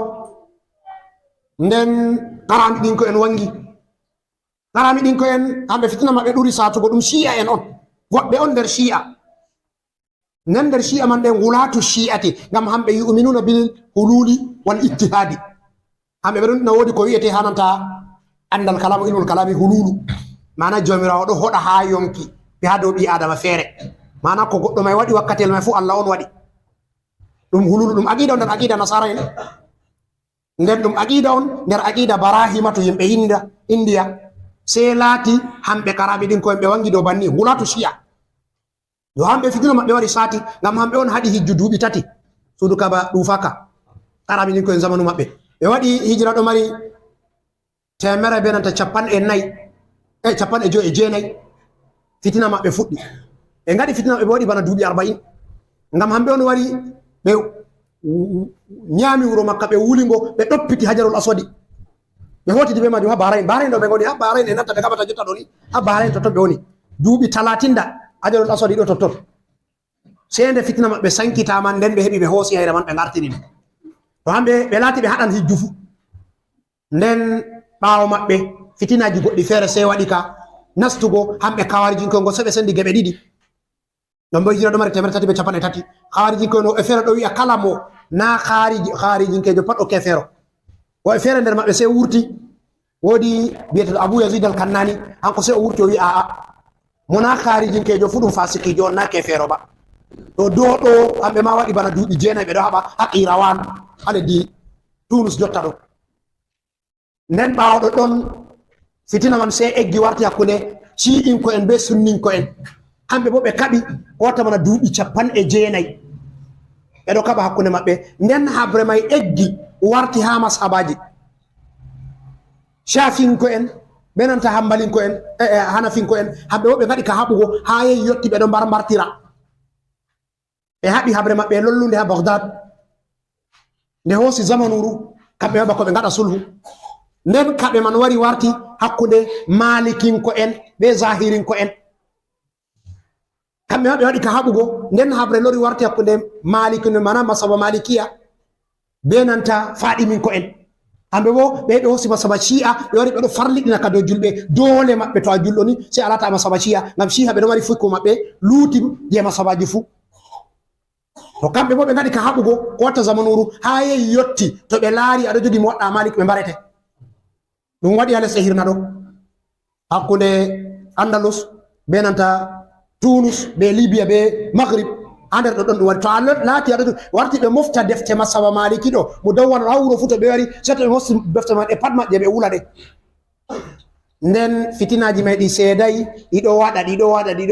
nden karami ɗinko en wangi karami ɗinko en hamɓe fitina maɓɓe ɗuri satugo ɗum shi'a en on woɓɓe on nder shi'a nden nder shi'a man ɗen wulatu shi'ati ngam hamɓe yu'minuna bil hululi wal ittihadi hamɓe ɓe ɗon na woodi ko wiyete hananta andal kalamu ilmul kalami hululu mana jomirawo ɗo hoɗa ha yonki ɓe ha dow ɓi adama feere mana ko goɗɗo may waɗi wakkatel may fu Allah on waɗi ɗum hululu ɗum aqida on nder aqida nasara en nden ɗum aqida on nder aqida barahima to yimɓe india sey laati hamɓe karaɓe ɗin ko en ɓe wangi dow banni wulatu shi'a yo hamɓe fitina maɓɓe waɗi sati ngam hamɓe on haɗi hijju duuɓi 3 suudu kaba ɗufaka karaɓe ɗin koyen zamanu maɓɓe ɓe waɗi hijira ɗo mari 150 fitina maɓɓe fuɗɗi ɓe ngaɗi fitina maɓɓe ɓe waɗi bana duuɓi 40 ngam hamɓe on wari ɓe ñaami wuro makka ɓe wulingo ɓe ɗoppiti hajarul aswadi ɓe hotidi ɓe majum ha Bahrain ɗo ɓe goni ha Bahrain e natta ɓe gaɓata jotta ɗo ni ha Bahrain totton ɓe woni duuɓi 30 hajarul aswadi ɗo totton sey nde fitina maɓɓe sankitama nden ɓe heɓi ɓe hoosi hayre man ɓe gartiri ɗum to hamɓe ɓe laati ɓe haɗan hijju fu nden ɓaawo maɓɓe fitinaji goɗɗi feere sey waɗi ka nastugo hamɓe kawarijinkoygo so ɓe sendi geɓe 2 ɗon bo hijira ɗo mari 330 harijinkoen e feere ɗo wi'a kala mo na harijinkejo pat o kefero o e feere nder maɓɓe sey wurti woodi biyeteɗo Abou Yazid al Kannani hanko sey o wurti o wi aa mo na harijinkejo fu ɗum fasikijo on na kefero ba ɗo dow ɗo hamɓe ma waɗi bana duuɓi 9 ɓe ɗo haɓa ha Qirawaan ha leddi Tunus jotta ɗo nden ɓaawɗo ɗon fitina man sey eggi warti hakkunde ci'inko en be sunninko en hamɓe bo ɓe kaɓi o watta mana duuɓi 9 ɓeɗo kaɓa hakkunde maɓɓe nden habre may eggi warti ha mashabaji shafinko en ɓe nanta hambalinko en hanafinko en hamɓe bo ɓe gaɗi ka haɓugo ha yehi yotti ɓeɗo mbartira ɓe haɓi habre maɓɓe lollunde ha Baghdad nde hoosi zamanuru kamɓe maɓa ko ɓe gaɗa sulhu nden kaɓe man wari warti hakkunde malikinko en ɓe zahirinko en kamɓe maɓe waɗi ka haɓugo nden habre lori warti hakkunde malikino mana masaba malikiya be nanta faɗiminko en hamɓe bo ɓe hoosi masaba shi'a ɓe wari ɓeɗo farliɗina ka dow julɓe dole maɓɓe to a julɗo ni sey alata masaba shi'a ngam shi'a ɓeɗo mari fukko maɓɓe luutim je masabaji fuu to kamɓe bo ɓe gaɗi ka haɓugo ko watta zamanuru ha yehi yotti to ɓe laari aɗo jogi mo waɗɗa malik ɓe mbarete ɗum waɗi ha lesɗe hirna ɗo hakkunde Andalus be nanta Tunus be Libya be Maghrib ha nder ɗo ɗon ɗum waɗi to a laati aɗo warti ɓe mofta defte masaba maliki ɗo mo dawwana ha wuro fu to ɓe wari sei to ɓe mosti defte man e pat maɓɓe ɓe wula ɗe nden fitinaji may ɗi seedayi ɗiɗo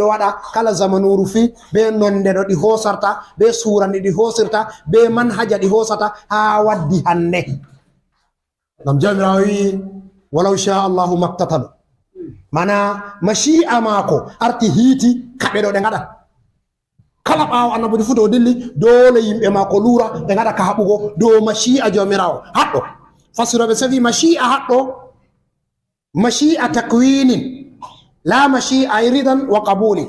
waɗa kala zamanuru fi be nonde no ɗi hosarta be surani ɗi hosirta be manhaja ɗi hosata ha waddi hande ngam jamirawo wi walaw sha Allahu maktatalu mana mashi'a maako arti hiiti kaɓe ɗo ɗe gaɗat kala ɓaawo annabujo fu to dilli dole yimɓe maako luura ɓe gaɗa ka haɓugo dow mashi'a jomirawo haɗɗo fasiroɓe sawi mashi'a haɗɗo mashi'a takwinin la mashi'a ridan wa qabulin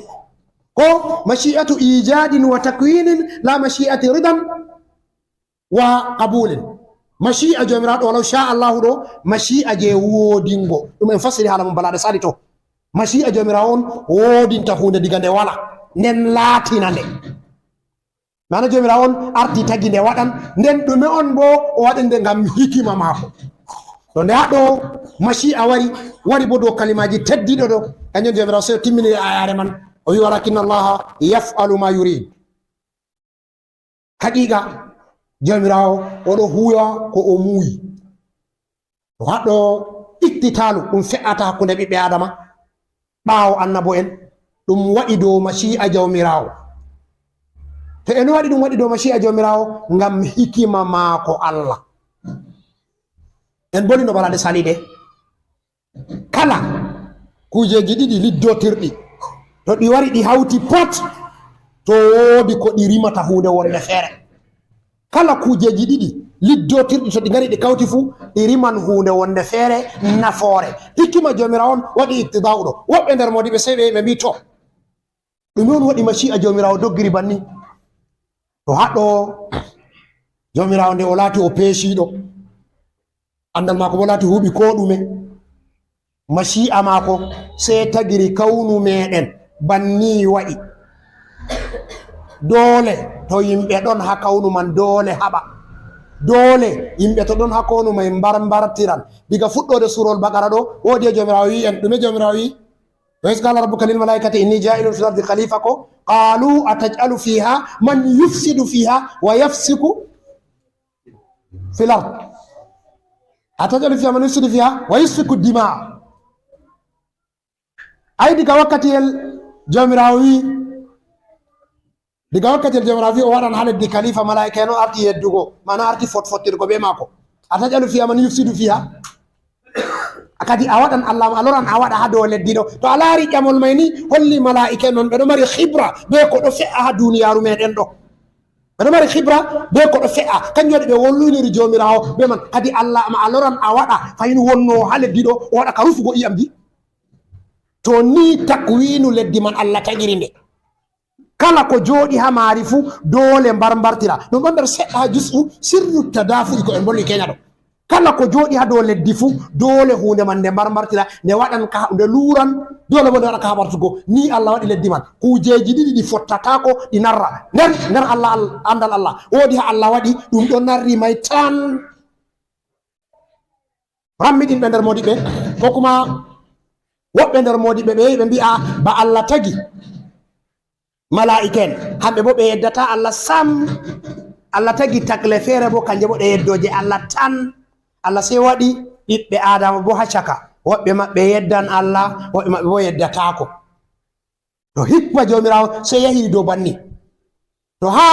ko mashi'atu ijadin wa takwinin la mashi'ati ridan wa qabulin mashi'a jomiraɗo walaw sha Allahu ɗo mashi'a je woodingo ɗum en fasiri haala mum balaɗe sali to mashi'a jomirawo on woodinta hunde diga nde wala nden laatina nde mana jomirawo on arti tagi nde waɗan nden ɗume on bo o waɗi nde ngam hikima maako to nde haɗo mashi'a wari bo dow kalimaji teddiɗo ɗo kañum jomirawo sey timmini ayare man o wi walakinna Allaha yaf'alu ma yurid haqiqa jomirawo oɗo huwa ko o muuyi to haɗɗo ittitalu ɗum fe'ata hakkunde ɓiɓɓe adama ɓaawo annabo en ɗum waɗi dow mashi'a jawmirawo to en waɗi ɗum waɗi dow mashi'a jawmirawo ngam hikima maako Allah en boni no balaɗe saliɗe kala kujeji ɗiɗi liddotirɗi to ɗi wari ɗi hawti pat to woodi ko ɗi rimata hunde wonde feere kala kujeji ɗiɗi liddotirɗi to ɗi gari ɗi kawti fuu ɗi riman hunde wonde feere nafoore hikima jomirawo on waɗi iktida'u ɗo woɓɓe nder modiɓe sey ɓe mbi to ɗum on waɗi mashi'a jomirawo doggiri banni to haɗɗo jomirawo nde o laati o peeshiɗo andal maako bo laati huuɓi ko ɗume mashi'a maako sey tagiri kawnu meɗen banni waɗi dole to yimɓe ɗon ha kawnu man dole haɓa dole yimɓe to ɗon ha kawnu may mbartiran diga fuɗɗode surol Baqara ɗo woodi e jomirawo wi en ɗume jomirawo wi wa iz qala rabbuka lil malaikati inni ja'ilun fil ardi khalifa ko qalu ataj'alu fiha man yufsidu fiha wa yafsiku fil ard ataj'alu fiha man yufsidu fiha wa yasfiku dima ay diga wakkatiyel jomirawo wi diga wakkatiyel jomirawo wi o waɗan ha leddi khalifa malaika en o arti yeddugo mana arti fottirgo be maako ataj'alu fiha man yufsidu fiha kadi a waɗan Allah a loran a waɗa ha dow leddi ɗo to a laari ƴamol may ni holli malaika en noon ɓeɗo mari hibra be ko ɗo fe'a ha duniyaru meɗen ɗo ɓeɗo mari hibra be ko ɗo fe'a kanjum waɗi ɓe wolluniri jomirawo be man kadi Allah ma a loran a waɗa fayin wonno ha leddi ɗo o waɗa ka rufugo iyam di to ni takwinu leddi man Allah tagiri nde kala ko jooɗi ha maari fuu dole mbartira ɗum ɗon nder seɗɗa ha jus'u sirru tadafu'i ko en bolli keña ɗo kala ko jooɗi ha dow leddi fuu dole hunde man nde marmartira nde waɗan ka nde luuran dole bo nde waɗa ka haɓartugo ni Allah waɗi leddi man kujeji ɗiɗi ɗi fottatako ɗi narra nder Allah andal Allah woodi ha Allah waɗi ɗum ɗo narri may tan rammiɗin ɓe nder modiɓe ko kuma woɓɓe nder modiɓe ɓe mbi'a ba Allah tagi mala'ika en hamɓe bo ɓe yeddata Allah sam. Allah tagi tagle feere bo kanje bo ɗe yeddoje Allah tan. Allah sai waɗi ɓiɓɓe Adama bo ha caka woɓɓe maɓɓe yeddan Allah woɓɓe maɓɓe bo yeddatako. To hikma jomirawo sai yahi dow banni. To ha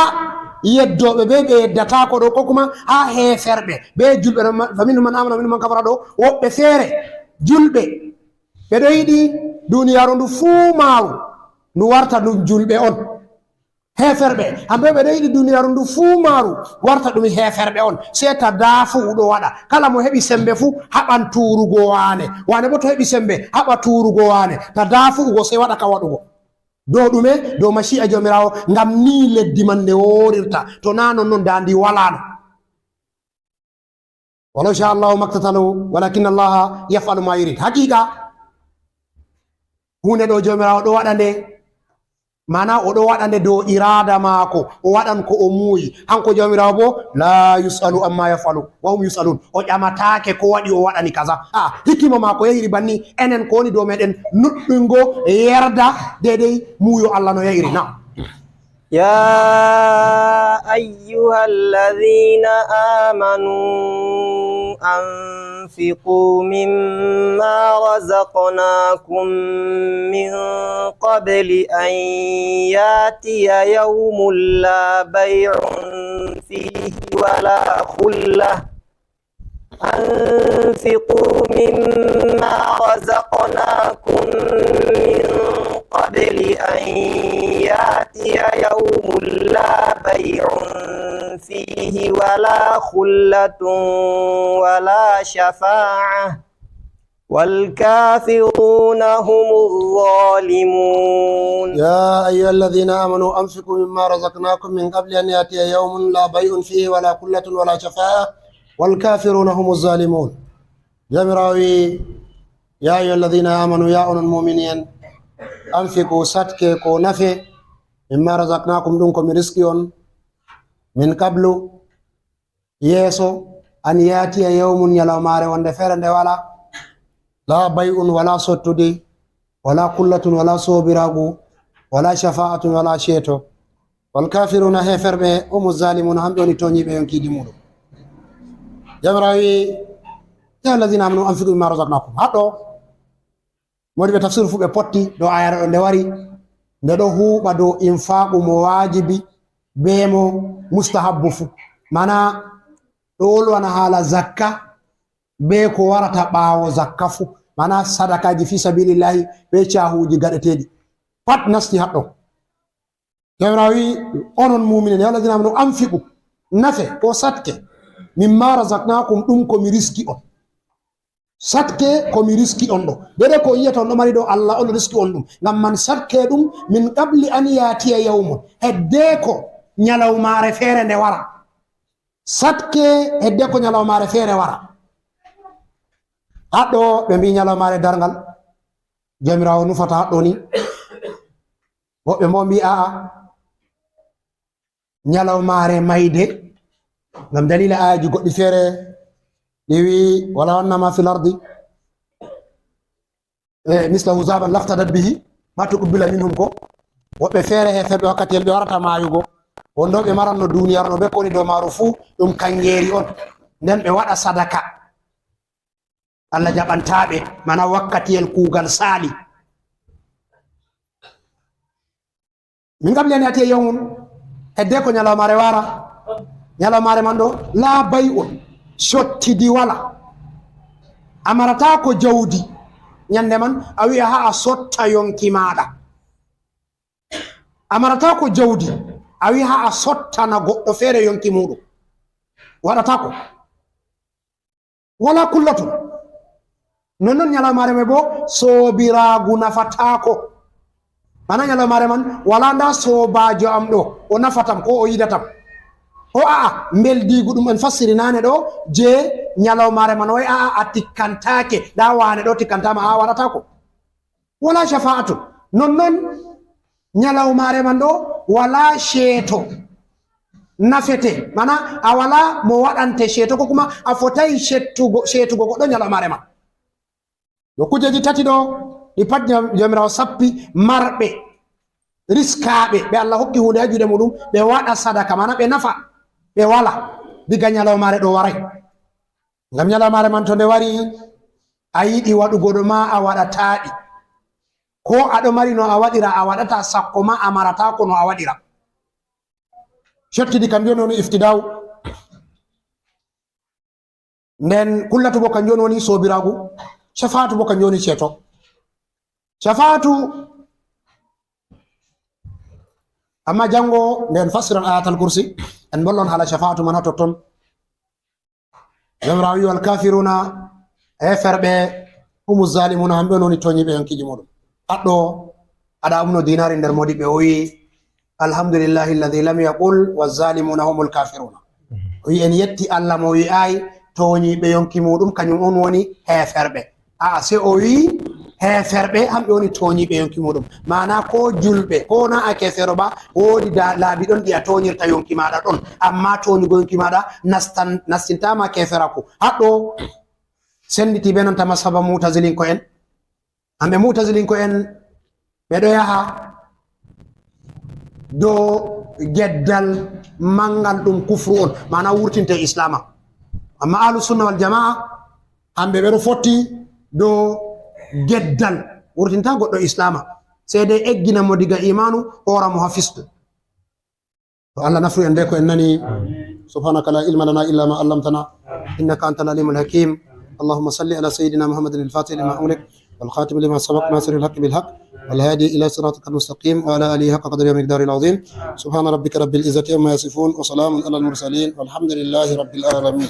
yeddoɓe be ɓe yeddatako ɗo ko kuma ha heferɓe be julɓe fa minhum man amana minhum man kafara ɗo woɓɓe feere julɓe ɓe ɗo yiɗi duniyaru ndu fuu maru ndu warta ɗum julɓe on. Heferɓe hamɓe ɓe ɗo yiɗi duniyaru ndu fuu maru warta ɗum heferɓe on. Seta daafu ɗo waɗa kala mo heɓi sembe fuu haɓan turugo wane bo to heɓi sembe haɓa turugo wane ta daafugo sai waɗa ka waɗugo dow ɗume dow mashi'a jomirawo ngam ni leddi man nde worirta. To na non dandi walano walau sha Allahu maktatalu walakin Allah yaf'alu ma yurid. Hakika hunde ɗo jomirawo ɗo waɗa nde mana oɗo waɗa nde dow irada maako o waɗan ko o muuyi hanko jomirawo bo la yusalu amma yafalu wa hum yusalun o ƴamatake ko waɗi o waɗani kaza hikima maako yahiri banni enen ko woni dow meɗen nuɗɗungo yerda dedei muuyo Allah no yahiri. Na يا أيها الذين آمنوا أنفقوا مما رزقناكم من قبل أن يأتي يوم لا بيع فيه ولا خلة. أنفقوا مما رزقناكم من قبل أن يأتي يوم لا بيع فيه ولا خلة ولا شفاعة والكافرون هم الظالمون. يا أيها الذين آمنوا أنفقوا مما رزقناكم من قبل أن يأتي يوم لا بيع فيه ولا خلة ولا شفاعة والكافرون هم الظالمون. جمراوي يا أيها الذين آمنوا يا أولو المؤمنين أنفقوا ساتك كو نفي مما رزقناكم دونكم رزقون من قبل يسو أن يأتي يوم يلومار وندفر ولا لا بيع ولا صتدي ولا قلة ولا صوبراغو ولا شفاعة ولا شيتو والكافرون هفر به هم الظالمون هم دوني توني به ينكي دمولو. جمراوي يا الذين آمنوا أنفقوا مما رزقناكم هاتو modi be tafsir fu be potti do ayara do wari nde do huuba do infaqu mo wajibi be mo mustahabbu fu mana do wolwana hala zakka be ko warata baawo zakka fu mana sadakaji fi sabilillahi be chahuji gadetedi pat nasti haddo. Jawrawi onon mu'minin ya alladhina amanu anfiqu nafe ko satke mimma razaqnakum dum ko mi riski on satke ko mi riski on ɗo dede ko yiyata on ɗo mari ɗo Allah on riski on ɗum ngam man satke ɗum min qabli an yatiya yawmun hedde ko nyalawmare feere nde wara satke hedde ko nyalawmare feere wara haɗɗo ɓe mbi nyalawmare dargal jomirawo nufata haɗɗo ni woɓɓe mo mbi aa nyalawmare mayde ngam dalila ayaji goɗɗi feere ɗiwi wala wannama fil ardi mislahu zaban laftadat bihi ma tuqbila minhum ko woɓɓe feere heferɓe wakkatiyel ɓe warata mayugo wonɗo ɓe maranno duniyar no ɓe koni dow maru fuu ɗum kangeeri on nden ɓe waɗa sadaka Allah jaɓantaɓe mana wakkatiyel kuugal saali min qabli an yatiya yawmun hedde ko nyalawmare wara nyalawmare man ɗo la bay'un sottidi wala amarata ko jawdi nyande man a wi'a ha a sotta yonki maɗa amarata ko jawdi a wi'a ha a sottana goɗɗo feere yonki muɗum waɗata ko wala kullatu non nyalawmare me bo sobiragu nafatako mana nyalawmare man wala nda sobajo am ɗo o nafatam ko o yidatam o mbeldigu ɗum en fassiri nane ɗo je ñalawmare man way a tikkantake ɗa wane ɗo tikkantama waɗata ko wala shafa'atu non ñalawmare man ɗo wala sheeto nafete mana a wala mo waɗante sheeto ko kuma a fotai sheetugo goɗɗo ñalawmare man ɗo kujeji tati ɗo ɗi pat jomirawo sappi marɓe riskaɓe ɓe Allah hokki hunde ha juuɗe muɗum ɓe waɗa sadaka mana ɓe nafa ɓe wala diga ñalawmare ɗo waray ngam ñalawmare man to nde wari a yiɗi waɗugo ɗo ma a waɗataɗi ko aɗo mari no a waɗira a waɗata sakko ma a marata ko no a waɗira shottidi kam joni woni iftidaw nden kullatu bo kan joni woni sobiragu shafatu bo kan joni ceeto shafatu amma jango nden fasiran ayatal kursi en bollon hala shafatu man ha totton jomirawo wi wal kafiruna heferɓe humu zalimuna hamɓe on woni toñiɓe yonkiji muɗum aɗɗo aɗa umno dinari nder modiɓe o wi alhamdulillahi alladi lam yaqul wazalimuna humul kafiruna o wi en yetti Allah mo wi ay toñiɓe yonki muɗum kañum on woni heferɓe se o wi heferɓe hamɓe woni toñiɓe yonki muɗum mana ko julɓe ko na a kefero ba wodi laabi ɗon ɗi a toñirta yonki maɗa ɗon amma toñugo yonki maɗa nastintama keferaku haɗɗo senditi be nanta masaba mutazilinko en hamɓe mutazilinko en ɓeɗo yaha do geddal mangal ɗum kufru on mana wurtinte islama amma ahlus sunna wal jamaa hamɓe ɓeɗo fotti do geddal wurtinta goɗɗo islama sai dai eggina mo diga imanu hora mo ha fisdu to Allah nafru en be ko en nani subhanaka la ilma lana illa ma allamtana innaka antal alimul hakim allahumma salli ala sayyidina muhammadin al-fatih lima ughliq wal khatim lima sabaq nasir al-haq bil haqq wal hadi ila siratika al-mustaqim wa ala alihi haqqa qadri wa miqdari al-azim subhana rabbika rabbil izzati amma yasifun wa salamun ala al-mursalin walhamdulillahi rabbil alamin.